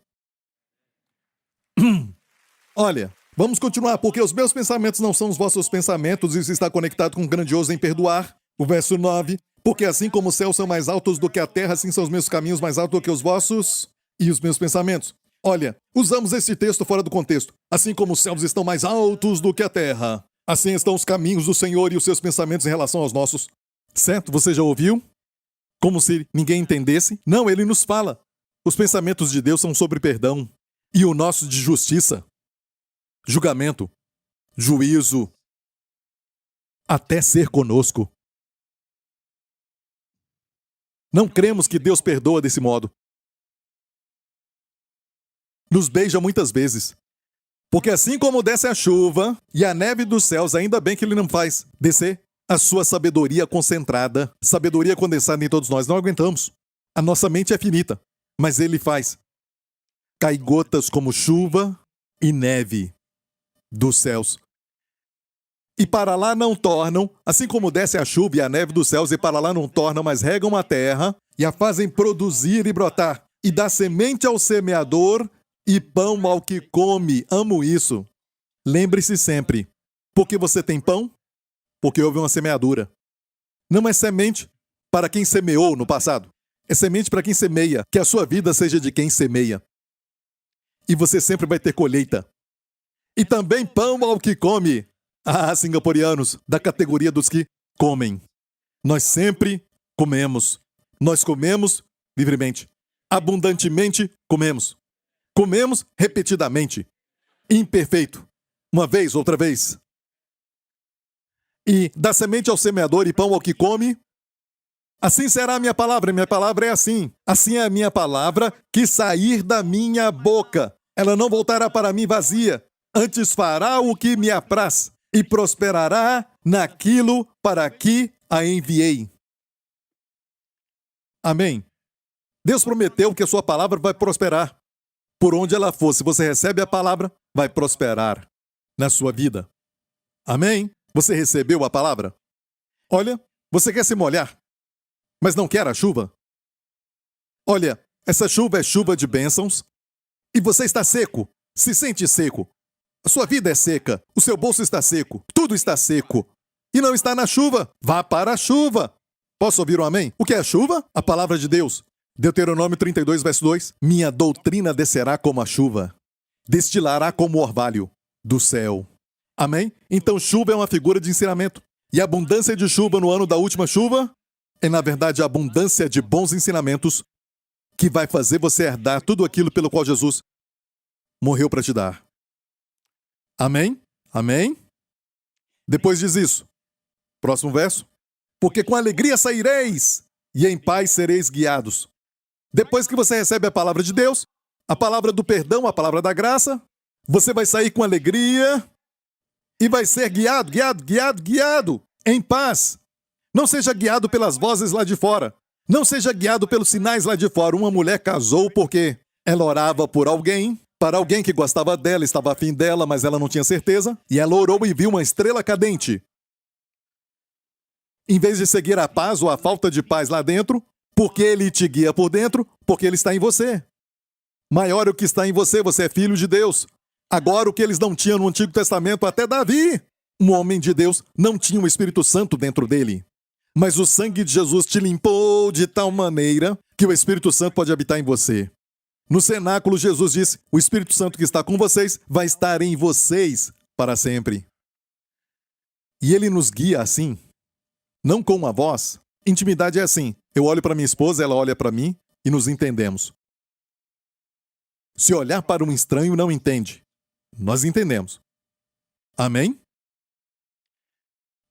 Olha, vamos continuar, porque os meus pensamentos não são os vossos pensamentos, isso está conectado com o grandioso em perdoar. O verso 9, porque assim como os céus são mais altos do que a terra, assim são os meus caminhos mais altos do que os vossos e os meus pensamentos. Olha, usamos este texto fora do contexto. Assim como os céus estão mais altos do que a terra, assim estão os caminhos do Senhor e os seus pensamentos em relação aos nossos. Certo? Você já ouviu? Como se ninguém entendesse? Não, ele nos fala. Os pensamentos de Deus são sobre perdão e o nosso de justiça, julgamento, juízo, até ser conosco. Não cremos que Deus perdoa desse modo. Nos beija muitas vezes. Porque assim como desce a chuva e a neve dos céus, ainda bem que ele não faz descer a sua sabedoria concentrada, sabedoria condensada em todos nós. Não aguentamos. A nossa mente é finita, mas ele faz. Cai gotas como chuva e neve dos céus. E para lá não tornam, assim como desce a chuva e a neve dos céus, e para lá não tornam, mas regam a terra e a fazem produzir e brotar, e dá semente ao semeador e pão ao que come. Amo isso. Lembre-se sempre, porque você tem pão? Porque houve uma semeadura. Não é semente para quem semeou no passado. É semente para quem semeia, que a sua vida seja de quem semeia. E você sempre vai ter colheita. E também pão ao que come. Ah, singapureanos, da categoria dos que comem. Nós sempre comemos. Nós comemos livremente. Abundantemente comemos. Comemos repetidamente. Imperfeito. Uma vez, outra vez. E dá semente ao semeador e pão ao que come. Assim será a minha palavra. Minha palavra é assim. Assim é a minha palavra que sair da minha boca. Ela não voltará para mim vazia. Antes fará o que me apraz. E prosperará naquilo para que a enviei. Amém. Deus prometeu que a sua palavra vai prosperar. Por onde ela for, se você recebe a palavra, vai prosperar na sua vida. Amém? Você recebeu a palavra? Olha, você quer se molhar, mas não quer a chuva? Olha, essa chuva é chuva de bênçãos e você está seco, se sente seco. A sua vida é seca, o seu bolso está seco, tudo está seco. E não está na chuva, vá para a chuva. Posso ouvir um amém? O que é a chuva? A palavra de Deus. Deuteronômio 32, verso 2. Minha doutrina descerá como a chuva, destilará como o orvalho do céu. Amém? Então chuva é uma figura de ensinamento. E a abundância de chuva no ano da última chuva é, na verdade, a abundância de bons ensinamentos que vai fazer você herdar tudo aquilo pelo qual Jesus morreu para te dar. Amém? Amém? Depois diz isso. Próximo verso. Porque com alegria saireis e em paz sereis guiados. Depois que você recebe a palavra de Deus, a palavra do perdão, a palavra da graça, você vai sair com alegria e vai ser guiado, em paz. Não seja guiado pelas vozes lá de fora. Não seja guiado pelos sinais lá de fora. Uma mulher casou porque ela orava por alguém, para alguém que gostava dela, estava afim dela, mas ela não tinha certeza, e ela orou e viu uma estrela cadente. Em vez de seguir a paz ou a falta de paz lá dentro, porque ele te guia por dentro, porque ele está em você. Maior é o que está em você, você é filho de Deus. Agora, o que eles não tinham no Antigo Testamento, até Davi, um homem de Deus, não tinha o Espírito Santo dentro dele. Mas o sangue de Jesus te limpou de tal maneira que o Espírito Santo pode habitar em você. No cenáculo, Jesus disse, o Espírito Santo que está com vocês vai estar em vocês para sempre. E ele nos guia assim. não com uma voz. Intimidade é assim. Eu olho para minha esposa, ela olha para mim e nos entendemos. Se olhar para um estranho, não entende. Nós entendemos. Amém?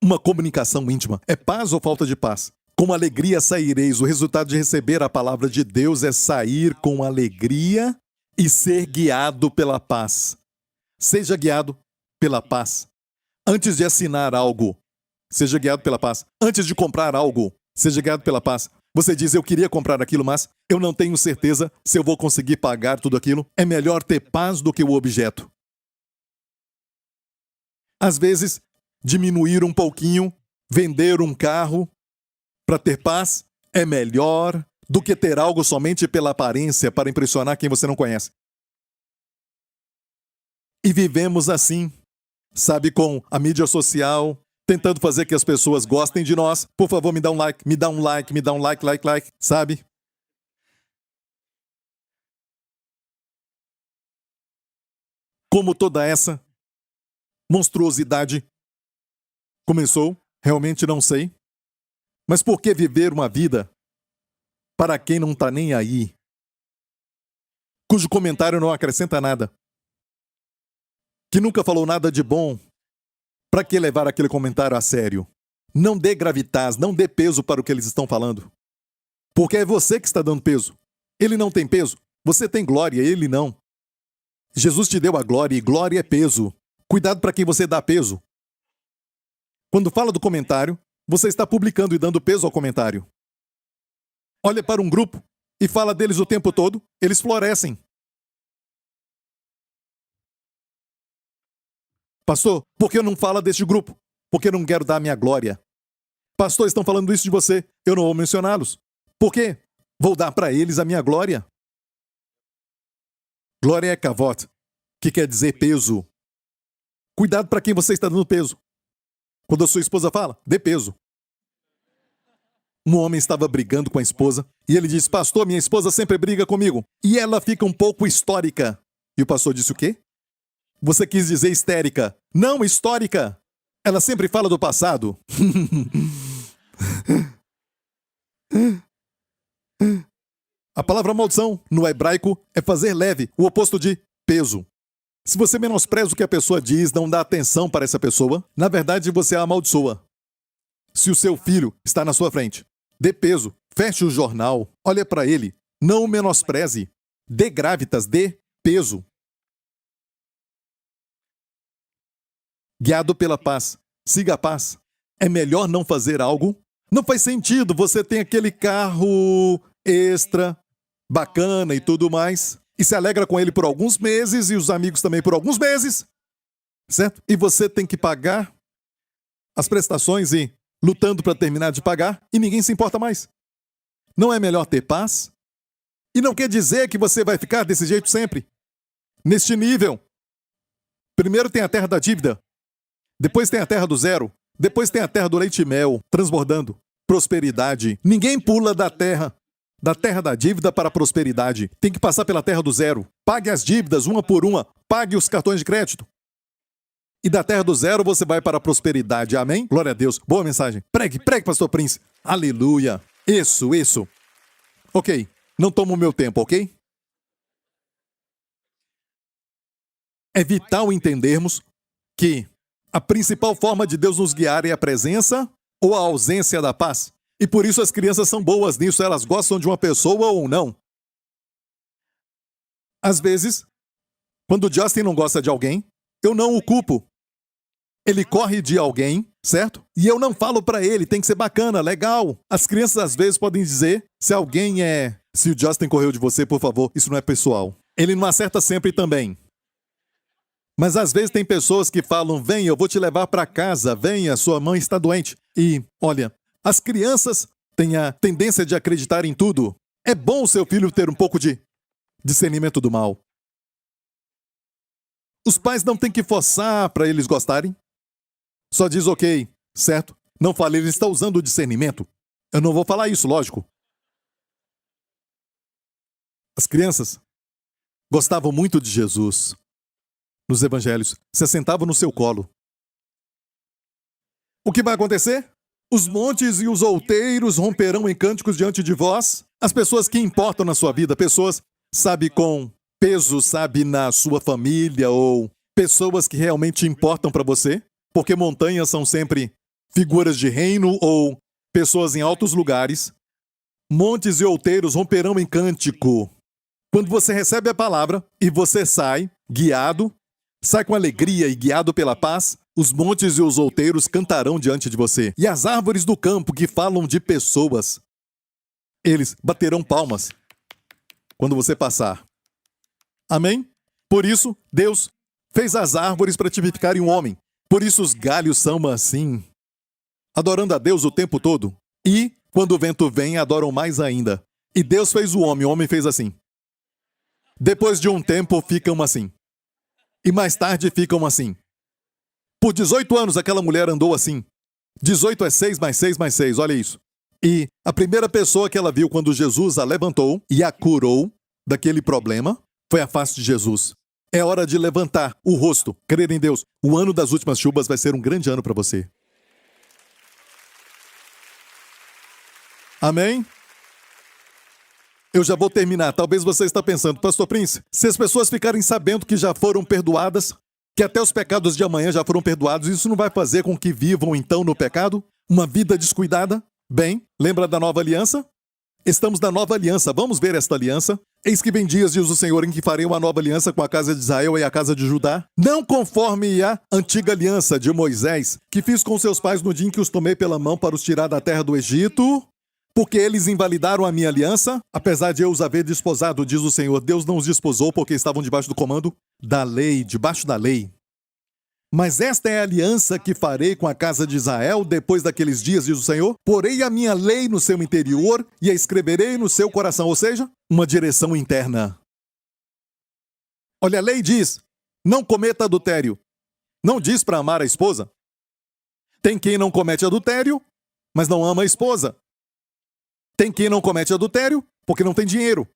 Uma comunicação íntima é paz ou falta de paz? Com alegria saireis. O resultado de receber a palavra de Deus é sair com alegria e ser guiado pela paz. Seja guiado pela paz. Antes de assinar algo, seja guiado pela paz. Antes de comprar algo, seja guiado pela paz. Você diz, eu queria comprar aquilo, mas eu não tenho certeza se eu vou conseguir pagar tudo aquilo. É melhor ter paz do que o objeto. Às vezes, diminuir um pouquinho, vender um carro para ter paz é melhor do que ter algo somente pela aparência para impressionar quem você não conhece. E vivemos assim, sabe, com a mídia social, tentando fazer que as pessoas gostem de nós. Por favor, me dá um like, me dá um like, me dá um like, sabe? Como toda essa monstruosidade começou, realmente não sei. Mas por que viver uma vida para quem não está nem aí? Cujo comentário não acrescenta nada. Que nunca falou nada de bom. Para que levar aquele comentário a sério? Não dê gravitas, não dê peso para o que eles estão falando. Porque é você que está dando peso. Ele não tem peso. Você tem glória, ele não. Jesus te deu a glória e glória é peso. Cuidado para quem você dá peso. Quando fala do comentário, você está publicando e dando peso ao comentário. Olha para um grupo e fala deles o tempo todo, eles florescem. Pastor, por que eu não falo deste grupo? Porque eu não quero dar a minha glória. Pastor, estão falando isso de você, eu não vou mencioná-los. Por quê? Vou dar para eles a minha glória. Glória é kavod, que quer dizer peso. Cuidado para quem você está dando peso. Quando a sua esposa fala, dê peso. Um homem estava brigando com a esposa e ele disse, pastor, minha esposa sempre briga comigo. E ela fica um pouco histórica. E o pastor disse o quê? Você quis dizer histérica. Não, histórica. Ela sempre fala do passado. A palavra maldição, no hebraico, é fazer leve, o oposto de peso. Se você menospreza o que a pessoa diz, não dá atenção para essa pessoa, na verdade você a amaldiçoa. Se o seu filho está na sua frente, dê peso, feche o jornal, olhe para ele, não o menospreze. Dê gravitas, dê peso. Guiado pela paz, siga a paz. É melhor não fazer algo? Não faz sentido, você tem aquele carro extra, bacana e tudo mais, e se alegra com ele por alguns meses, e os amigos também por alguns meses, certo? E você tem que pagar as prestações e lutando para terminar de pagar, e ninguém se importa mais. Não é melhor ter paz? E não quer dizer que você vai ficar desse jeito sempre. Neste nível. Primeiro tem a terra da dívida, depois tem a terra do zero, depois tem a terra do leite e mel, transbordando. Prosperidade. Ninguém pula da terra da dívida para a prosperidade. Tem que passar pela terra do zero. Pague as dívidas uma por uma. Pague os cartões de crédito. E da terra do zero você vai para a prosperidade. Amém? Glória a Deus. Boa mensagem. Pregue, pastor Prince. Aleluia. Isso. Ok. Não toma o meu tempo, ok? É vital entendermos que a principal forma de Deus nos guiar é a presença ou a ausência da paz. E por isso as crianças são boas nisso, elas gostam de uma pessoa ou não. Às vezes, quando o Justin não gosta de alguém, eu não o culpo. Ele corre de alguém, certo? E eu não falo pra ele, tem que ser bacana, legal. As crianças às vezes podem dizer, se o Justin correu de você, por favor, isso não é pessoal. Ele não acerta sempre também. Mas às vezes tem pessoas que falam, vem, eu vou te levar pra casa, venha, sua mãe está doente. E, olha, as crianças têm a tendência de acreditar em tudo. É bom o seu filho ter um pouco de discernimento do mal. Os pais não têm que forçar para eles gostarem. Só diz ok, certo? Não fale, ele está usando o discernimento. Eu não vou falar isso, lógico. As crianças gostavam muito de Jesus. Nos evangelhos, se assentavam no seu colo. O que vai acontecer? Os montes e os outeiros romperão em cânticos diante de vós. As pessoas que importam na sua vida, pessoas, sabe, com peso, sabe, na sua família, ou pessoas que realmente importam para você, porque montanhas são sempre figuras de reino ou pessoas em altos lugares. Montes e outeiros romperão em cântico. Quando você recebe a palavra e você sai guiado, sai com alegria e guiado pela paz, os montes e os outeiros cantarão diante de você. E as árvores do campo que falam de pessoas, eles baterão palmas quando você passar. Amém? Por isso, Deus fez as árvores para tipificarem um homem. Por isso os galhos são assim, adorando a Deus o tempo todo. E, quando o vento vem, adoram mais ainda. E Deus fez o homem fez assim. Depois de um tempo, ficam assim. E mais tarde, ficam assim. Por 18 anos, aquela mulher andou assim. 18 é 6 mais 6 mais 6, olha isso. E a primeira pessoa que ela viu quando Jesus a levantou e a curou daquele problema foi a face de Jesus. É hora de levantar o rosto, crer em Deus. O ano das últimas chuvas vai ser um grande ano para você. Amém? Eu já vou terminar. Talvez você está pensando, Pastor Prince, se as pessoas ficarem sabendo que já foram perdoadas, que até os pecados de amanhã já foram perdoados, isso não vai fazer com que vivam então no pecado? Uma vida descuidada? Bem, lembra da nova aliança? Estamos na nova aliança. Vamos ver esta aliança. Eis que vem dias, diz o Senhor, em que farei uma nova aliança com a casa de Israel e a casa de Judá, não conforme a antiga aliança de Moisés, que fiz com seus pais no dia em que os tomei pela mão para os tirar da terra do Egito, porque eles invalidaram a minha aliança, apesar de eu os haver desposado, diz o Senhor. Deus não os desposou porque estavam debaixo do comando da lei, debaixo da lei. Mas esta é a aliança que farei com a casa de Israel depois daqueles dias, diz o Senhor. Porei a minha lei no seu interior e a escreverei no seu coração, ou seja, uma direção interna. Olha, a lei diz, não cometa adultério. Não diz para amar a esposa. Tem quem não comete adultério, mas não ama a esposa. Tem quem não comete adultério porque não tem dinheiro.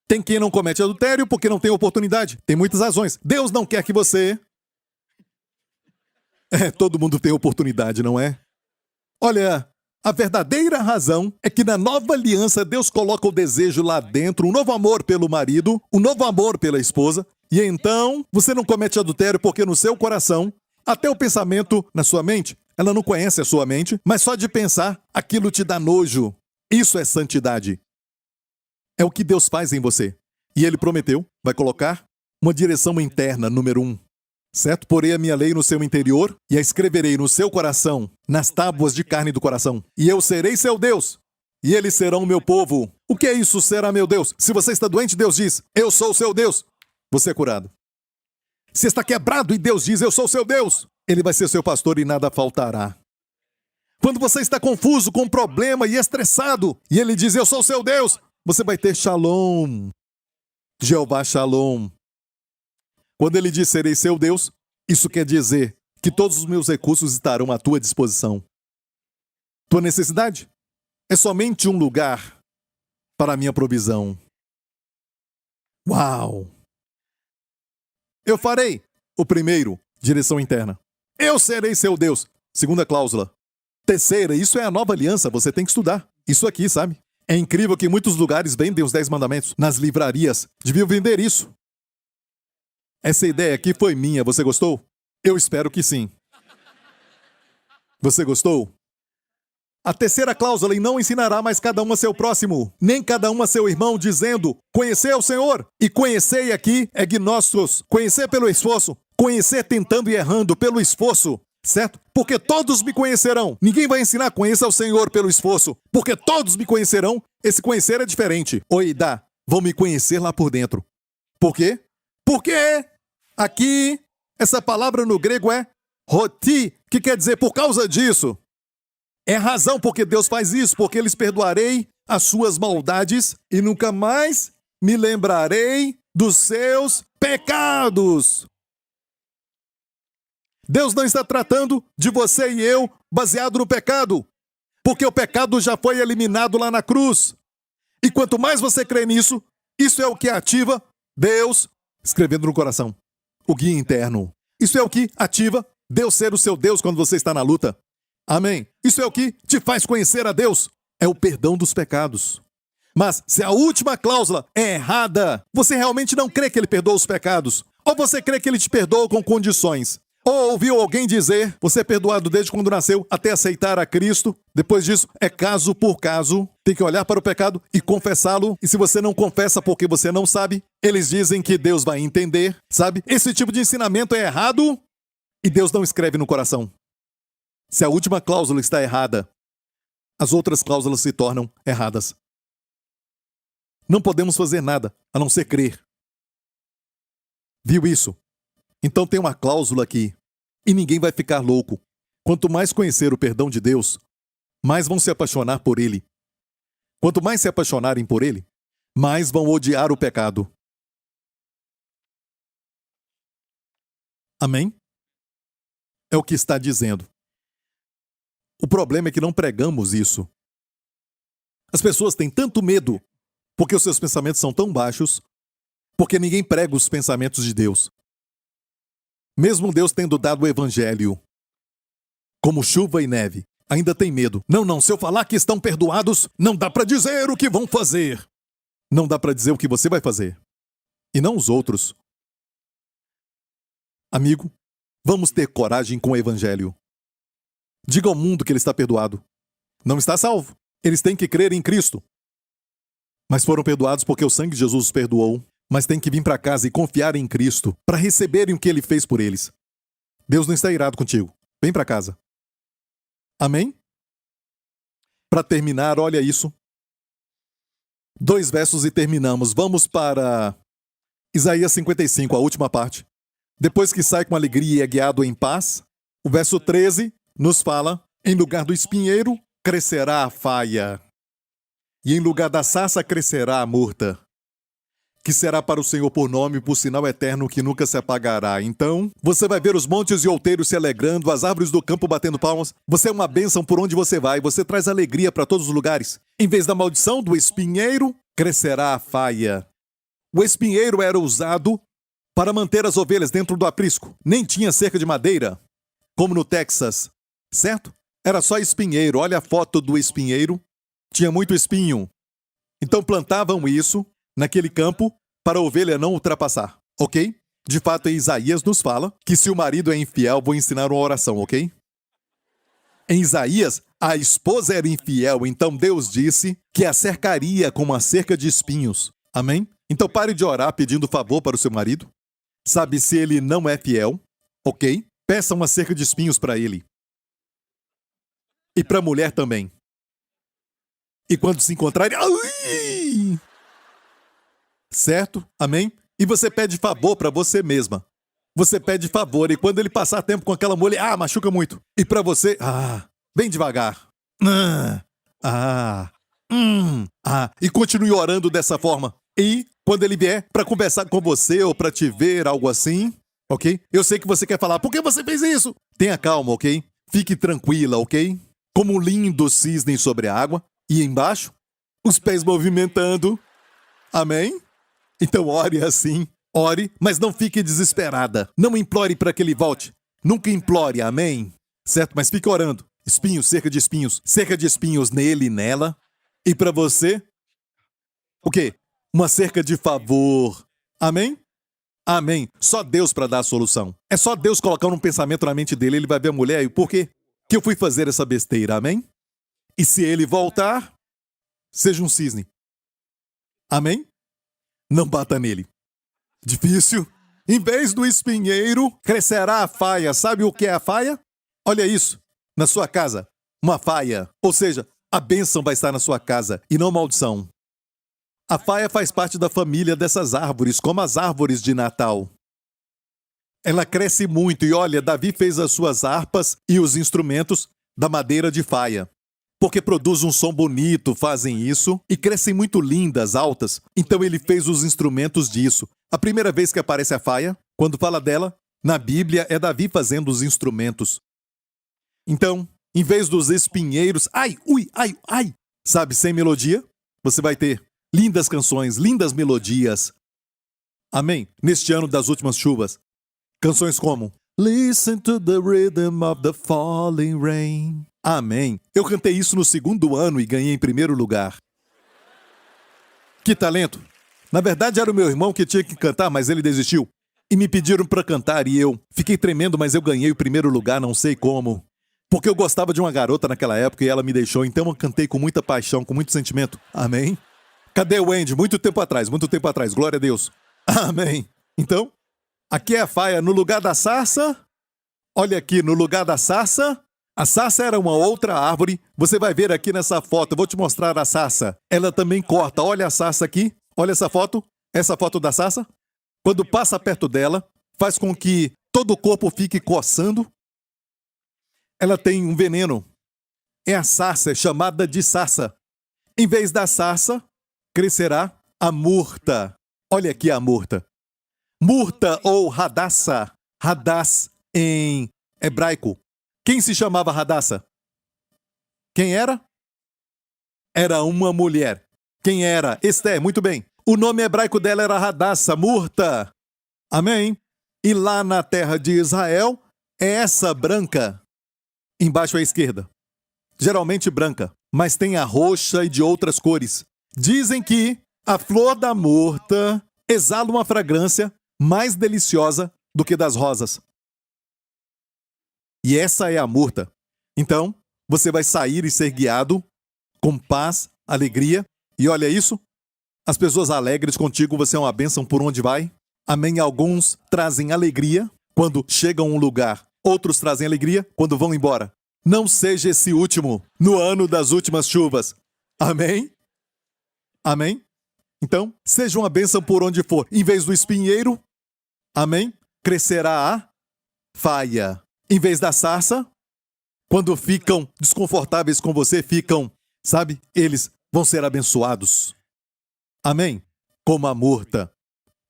Tem quem não comete adultério porque não tem oportunidade. Tem muitas razões. Deus não quer que você... todo mundo tem oportunidade, não é? Olha, a verdadeira razão é que na nova aliança Deus coloca o desejo lá dentro, um novo amor pelo marido, um novo amor pela esposa. E então, você não comete adultério porque no seu coração, até o pensamento na sua mente, ela não conhece a sua mente, mas só de pensar, aquilo te dá nojo. Isso é santidade. É o que Deus faz em você. E Ele prometeu, vai colocar uma direção interna, número 1. Certo? Porei a minha lei no seu interior e a escreverei no seu coração, nas tábuas de carne do coração. E eu serei seu Deus, e eles serão meu povo. O que é isso, será meu Deus? Se você está doente, Deus diz, eu sou o seu Deus. Você é curado. Se está quebrado e Deus diz, eu sou o seu Deus, Ele vai ser seu pastor e nada faltará. Quando você está confuso, com problema e estressado, e Ele diz, eu sou o seu Deus, você vai ter shalom. Jeová Shalom. Quando Ele diz, serei seu Deus, isso quer dizer que todos os meus recursos estarão à tua disposição. Tua necessidade é somente um lugar para a minha provisão. Uau! Eu farei, o primeiro, direção interna. Eu serei seu Deus, segunda cláusula. Terceira, isso é a nova aliança, você tem que estudar. Isso aqui, sabe? É incrível que em muitos lugares vendem os 10 mandamentos. Nas livrarias, deviam vender isso. Essa ideia aqui foi minha, você gostou? Eu espero que sim. Você gostou? A terceira cláusula, e não ensinará mais cada um a seu próximo, nem cada um a seu irmão, dizendo, conhecer o Senhor. E conhecer aqui é gnósticos, conhecer pelo esforço, conhecer tentando e errando pelo esforço, certo? Porque todos me conhecerão. Ninguém vai ensinar, conheça o Senhor pelo esforço, porque todos me conhecerão. Esse conhecer é diferente. Oidá, vão me conhecer lá por dentro. Por quê? Porque aqui, essa palavra no grego é roti, que quer dizer por causa disso. É a razão porque Deus faz isso, porque lhes perdoarei as suas maldades e nunca mais me lembrarei dos seus pecados. Deus não está tratando de você e eu baseado no pecado, porque o pecado já foi eliminado lá na cruz. E quanto mais você crê nisso, isso é o que ativa Deus escrevendo no coração. O guia interno. Isso é o que ativa Deus ser o seu Deus quando você está na luta. Amém. Isso é o que te faz conhecer a Deus. É o perdão dos pecados. Mas se a última cláusula é errada, você realmente não crê que ele perdoa os pecados? Ou você crê que ele te perdoa com condições? Ou ouviu alguém dizer, você é perdoado desde quando nasceu até aceitar a Cristo? Depois disso, é caso por caso. Tem que olhar para o pecado e confessá-lo. E se você não confessa porque você não sabe, eles dizem que Deus vai entender, sabe? Esse tipo de ensinamento é errado e Deus não escreve no coração. Se a última cláusula está errada, as outras cláusulas se tornam erradas. Não podemos fazer nada a não ser crer. Viu isso? Então tem uma cláusula aqui. E ninguém vai ficar louco. Quanto mais conhecer o perdão de Deus, mais vão se apaixonar por Ele. Quanto mais se apaixonarem por Ele, mais vão odiar o pecado. Amém? É o que está dizendo. O problema é que não pregamos isso. As pessoas têm tanto medo porque os seus pensamentos são tão baixos, porque ninguém prega os pensamentos de Deus. Mesmo Deus tendo dado o evangelho como chuva e neve, ainda tem medo. Não, se eu falar que estão perdoados, não dá para dizer o que vão fazer. Não dá para dizer o que você vai fazer. E não os outros. Amigo, vamos ter coragem com o evangelho. Diga ao mundo que ele está perdoado. Não está salvo. Eles têm que crer em Cristo. Mas foram perdoados porque o sangue de Jesus os perdoou. Mas têm que vir para casa e confiar em Cristo para receberem o que Ele fez por eles. Deus não está irado contigo. Vem para casa. Amém? Para terminar, olha isso. 2 versos e terminamos. Vamos para Isaías 55, a última parte. Depois que sai com alegria e é guiado em paz, o verso 13 nos fala: em lugar do espinheiro crescerá a faia, e em lugar da sarça crescerá a murta, que será para o Senhor por nome e por sinal eterno que nunca se apagará. Então, você vai ver os montes e outeiros se alegrando, as árvores do campo batendo palmas. Você é uma bênção por onde você vai, você traz alegria para todos os lugares. Em vez da maldição do espinheiro, crescerá a faia. O espinheiro era usado para manter as ovelhas dentro do aprisco. Nem tinha cerca de madeira, como no Texas, certo? Era só espinheiro. Olha a foto do espinheiro. Tinha muito espinho. Então plantavam isso naquele campo para a ovelha não ultrapassar, ok? De fato, Isaías nos fala que se o marido é infiel, vou ensinar uma oração, ok? Em Isaías, a esposa era infiel, então Deus disse que a cercaria com uma cerca de espinhos. Amém? Então pare de orar pedindo favor para o seu marido. Sabe, se ele não é fiel, ok? Peça uma cerca de espinhos para ele. E para a mulher também. E quando se encontrarem... Ai! Certo? Amém? E você pede favor para você mesma. Você pede favor e quando ele passar tempo com aquela mulher, machuca muito. E para você, bem devagar. E continue orando dessa forma. E quando ele vier para conversar com você ou para te ver, algo assim, ok? Eu sei que você quer falar, por que você fez isso? Tenha calma, ok? Fique tranquila, ok? Como um lindo cisne sobre a água. E embaixo, os pés movimentando. Amém? Então ore assim, ore, mas não fique desesperada. Não implore para que ele volte. Nunca implore, amém? Certo? Mas fique orando. Espinhos, cerca de espinhos nele e nela. E para você, o quê? Uma cerca de favor. Amém? Amém. Só Deus para dar a solução. É só Deus colocar um pensamento na mente dele, ele vai ver a mulher e por quê? Que eu fui fazer essa besteira, amém? E se ele voltar, seja um cisne. Amém? Não bata nele. Difícil? Em vez do espinheiro, crescerá a faia. Sabe o que é a faia? Olha isso. Na sua casa, uma faia. Ou seja, a bênção vai estar na sua casa e não maldição. A faia faz parte da família dessas árvores, como as árvores de Natal. Ela cresce muito e olha, Davi fez as suas harpas e os instrumentos da madeira de faia. Porque produz um som bonito, fazem isso, e crescem muito lindas, altas. Então ele fez os instrumentos disso. A primeira vez que aparece a faia, quando fala dela, na Bíblia é Davi fazendo os instrumentos. Então, em vez dos espinheiros, sabe, sem melodia, você vai ter lindas canções, lindas melodias. Amém? Neste ano das últimas chuvas, canções como Listen to the rhythm of the falling rain. Amém. Eu cantei isso no 2º ano e ganhei em 1º lugar. Que talento! Na verdade, era o meu irmão que tinha que cantar, mas ele desistiu. E me pediram para cantar e eu fiquei tremendo, mas eu ganhei o 1º lugar, não sei como. Porque eu gostava de uma garota naquela época e ela me deixou, então eu cantei com muita paixão, com muito sentimento. Amém? Cadê o Andy? Muito tempo atrás, glória a Deus. Amém. Então, aqui é a faia no lugar da sarça. Olha aqui, no lugar da sarça. A sarça era uma outra árvore. Você vai ver aqui nessa foto, eu vou te mostrar a sarça. Ela também corta, olha a sarça aqui. Olha essa foto da sarça. Quando passa perto dela, faz com que todo o corpo fique coçando. Ela tem um veneno. É a sarça, é chamada de sarça. Em vez da sarça, crescerá a murta. Olha aqui a murta. Murta ou radassa. Hadass em hebraico. Quem se chamava Radassa? Quem era? Era uma mulher. Quem era? Esté, muito bem. O nome hebraico dela era Radassa, murta. Amém? E lá na terra de Israel, é essa branca. Embaixo à esquerda. Geralmente branca, mas tem a roxa e de outras cores. Dizem que a flor da murta exala uma fragrância mais deliciosa do que das rosas. E essa é a murta. Então, você vai sair e ser guiado com paz, alegria. E olha isso. As pessoas alegres contigo, você é uma bênção por onde vai. Amém. Alguns trazem alegria quando chegam a um lugar. Outros trazem alegria quando vão embora. Não seja esse último no ano das últimas chuvas. Amém? Amém? Então, seja uma bênção por onde for. Em vez do espinheiro, amém? Crescerá a faia. Em vez da sarça, quando ficam desconfortáveis com você, sabe? Eles vão ser abençoados. Amém? Como a murta.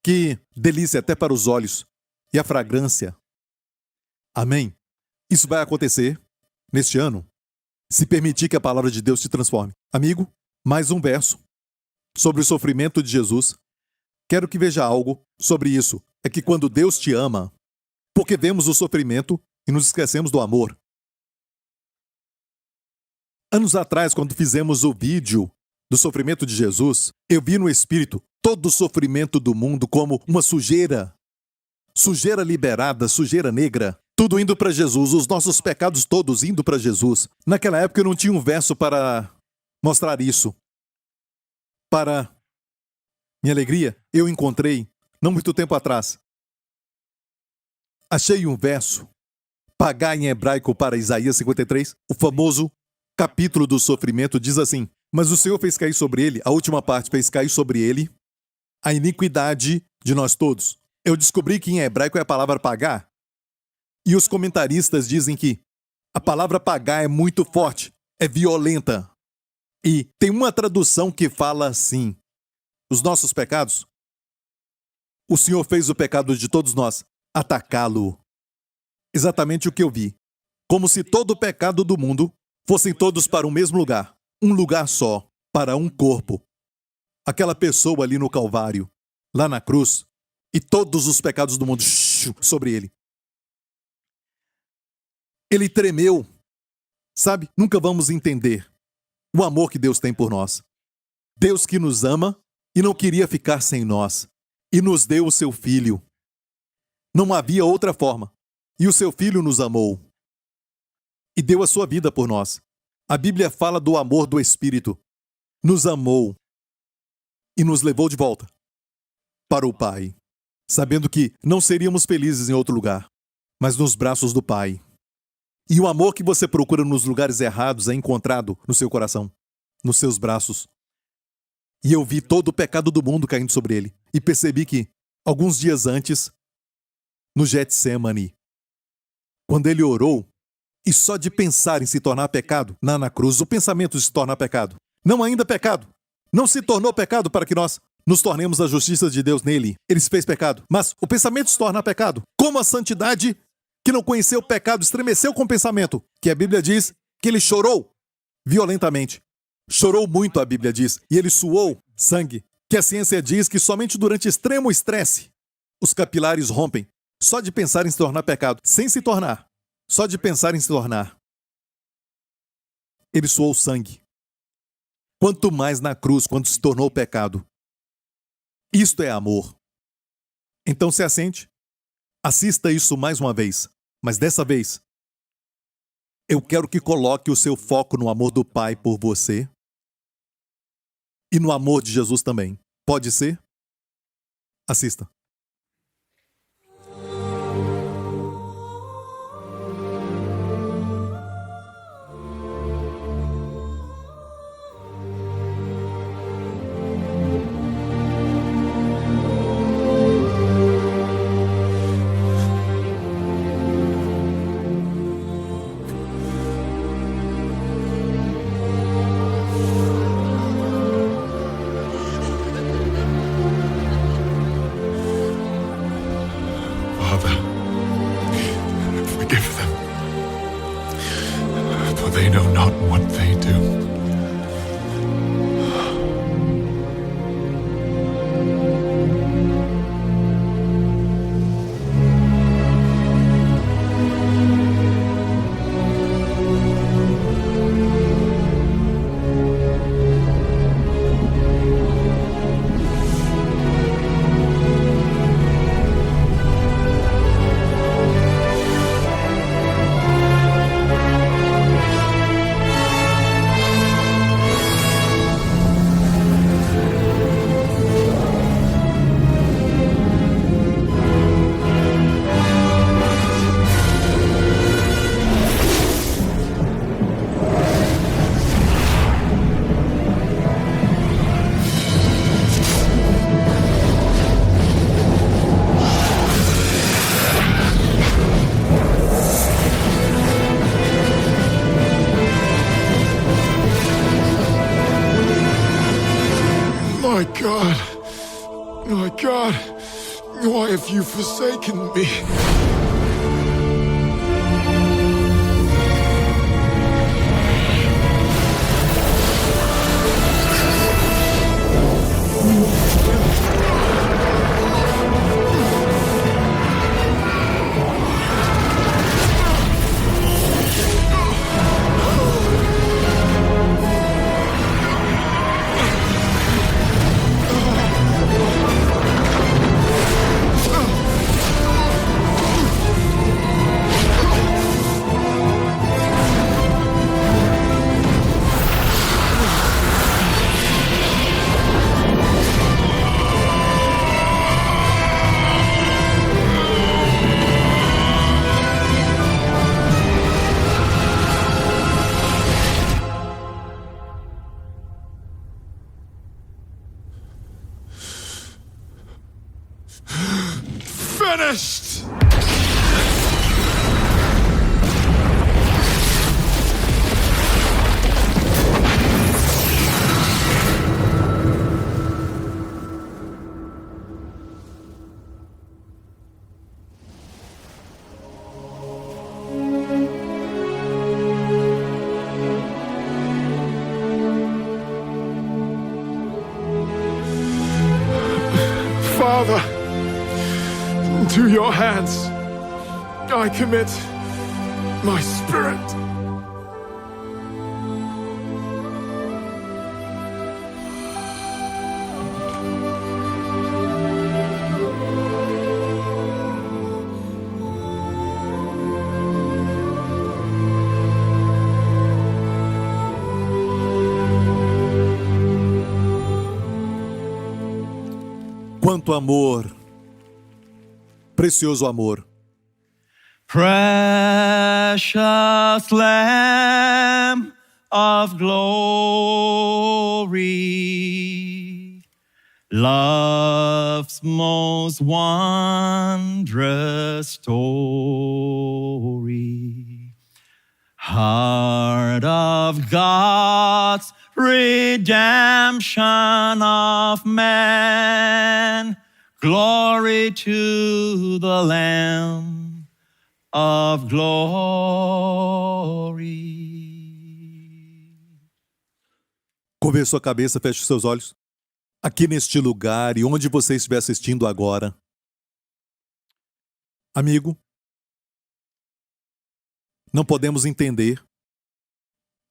Que delícia até para os olhos. E a fragrância. Amém? Isso vai acontecer neste ano, se permitir que a palavra de Deus te transforme. Amigo, mais um verso sobre o sofrimento de Jesus. Quero que veja algo sobre isso. É que quando Deus te ama, porque vemos o sofrimento e nos esquecemos do amor. Anos atrás, quando fizemos o vídeo do sofrimento de Jesus, eu vi no Espírito todo o sofrimento do mundo como uma sujeira. Sujeira liberada, sujeira negra. Tudo indo para Jesus, os nossos pecados todos indo para Jesus. Naquela época eu não tinha um verso para mostrar isso. Para minha alegria, eu encontrei, não muito tempo atrás, achei um verso, pagar em hebraico para Isaías 53, o famoso capítulo do sofrimento, diz assim: mas o Senhor fez cair sobre ele, a última parte fez cair sobre ele, a iniquidade de nós todos. Eu descobri que em hebraico é a palavra pagar. E os comentaristas dizem que a palavra pagar é muito forte, é violenta. E tem uma tradução que fala assim: os nossos pecados, o Senhor fez o pecado de todos nós atacá-lo. Exatamente o que eu vi. Como se todo o pecado do mundo fossem todos para o mesmo lugar. Um lugar só, para um corpo. Aquela pessoa ali no Calvário, lá na cruz, e todos os pecados do mundo sobre ele. Ele tremeu. Sabe, nunca vamos entender o amor que Deus tem por nós. Deus que nos ama e não queria ficar sem nós. E nos deu o seu Filho. Não havia outra forma. E o seu Filho nos amou. E deu a sua vida por nós. A Bíblia fala do amor do Espírito. Nos amou e nos levou de volta para o Pai, sabendo que não seríamos felizes em outro lugar, mas nos braços do Pai. E o amor que você procura nos lugares errados é encontrado no seu coração, nos seus braços. E eu vi todo o pecado do mundo caindo sobre ele, e percebi que, alguns dias antes, no Getsemane, quando ele orou, e só de pensar em se tornar pecado, na cruz, o pensamento de se tornar pecado, não ainda pecado, não se tornou pecado para que nós nos tornemos a justiça de Deus nele. Ele se fez pecado, mas o pensamento se torna pecado. Como a santidade que não conheceu o pecado estremeceu com o pensamento, que a Bíblia diz que ele chorou violentamente. Chorou muito, a Bíblia diz, e ele suou sangue, que a ciência diz que somente durante extremo estresse os capilares rompem. Só de pensar em se tornar pecado, sem se tornar. Só de pensar em se tornar. Ele suou sangue. Quanto mais na cruz, quando se tornou pecado. Isto é amor. Então se assente. Assista isso mais uma vez. Mas dessa vez, eu quero que coloque o seu foco no amor do Pai por você. E no amor de Jesus também. Pode ser? Assista. Father, forgive them, for they know not what they do. My God, why have you forsaken me? Finished! Father, to your hands I commit my spirit. Quanto amor! Precioso amor! Precious Lamb of glory, love's most wondrous story, heart of God's redemption of man, glory to the Lamb of glory. Curve sua cabeça, feche seus olhos. Aqui neste lugar e onde você estiver assistindo agora, Amigo, não podemos entender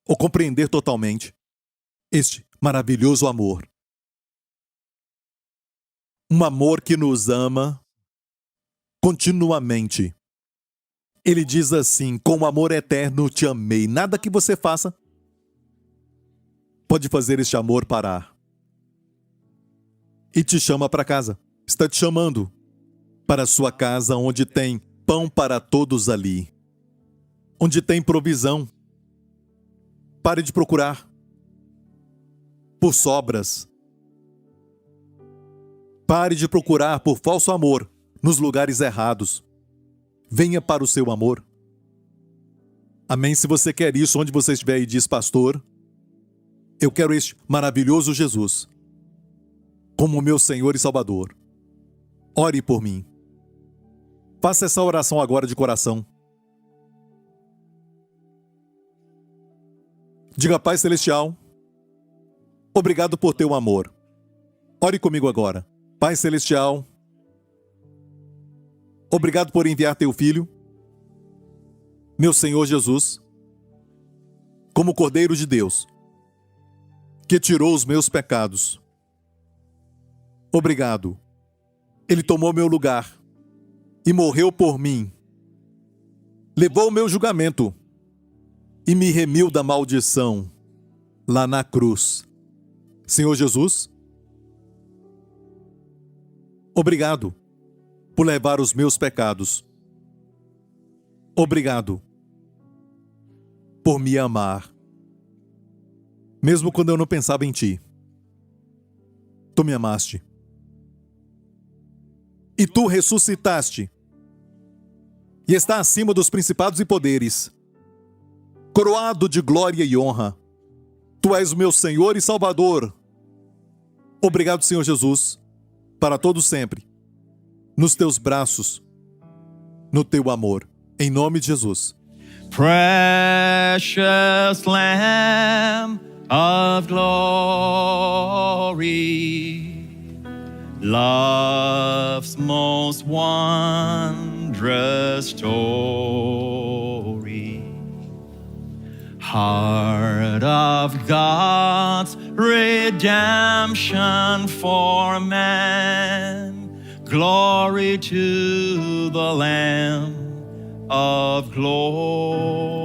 ou compreender totalmente este maravilhoso amor. Um amor que nos ama continuamente. Ele diz assim: com amor eterno te amei. Nada que você faça pode fazer este amor parar. E te chama para casa. Está te chamando para a sua casa, onde tem pão para todos ali. Onde tem provisão. Pare de procurar por sobras. Pare de procurar por falso amor nos lugares errados. Venha para o seu amor. Amém? Se você quer isso, onde você estiver e diz: pastor, eu quero este maravilhoso Jesus como meu Senhor e Salvador. Ore por mim. Faça essa oração agora de coração. Diga: Pai Celestial, obrigado por teu amor. Ore comigo agora. Pai Celestial, obrigado por enviar teu Filho, meu Senhor Jesus, como Cordeiro de Deus, que tirou os meus pecados. Obrigado. Ele tomou meu lugar e morreu por mim. Levou o meu julgamento e me remiu da maldição lá na cruz. Senhor Jesus, obrigado por levar os meus pecados. Obrigado por me amar. Mesmo quando eu não pensava em ti, tu me amaste. E tu ressuscitaste. E está acima dos principados e poderes, coroado de glória e honra. Tu és o meu Senhor e Salvador. Obrigado, Senhor Jesus, para todo sempre, nos teus braços, no teu amor. Em nome de Jesus. Precious Lamb of glory, love's most wondrous story, heart of God's redemption for man, glory to the Lamb of glory.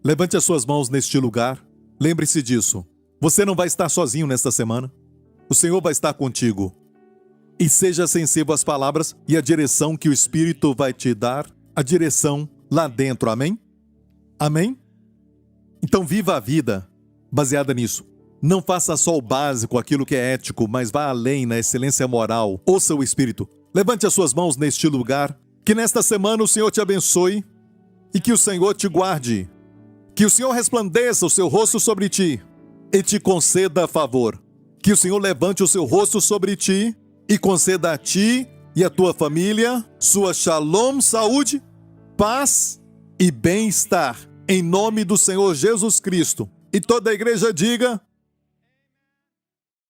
Levante as suas mãos neste lugar. Lembre-se disso. Você não vai estar sozinho nesta semana. O Senhor vai estar contigo. E seja sensível às palavras e à direção que o Espírito vai te dar, a direção lá dentro. Amém? Amém? Então viva a vida baseada nisso. Não faça só o básico, aquilo que é ético, mas vá além na excelência moral. Ouça o Espírito. Levante as suas mãos neste lugar. Que nesta semana o Senhor te abençoe e que o Senhor te guarde. Que o Senhor resplandeça o seu rosto sobre ti e te conceda favor. Que o Senhor levante o seu rosto sobre ti e conceda a ti e a tua família sua shalom, saúde, paz e bem-estar. Em nome do Senhor Jesus Cristo. E toda a igreja diga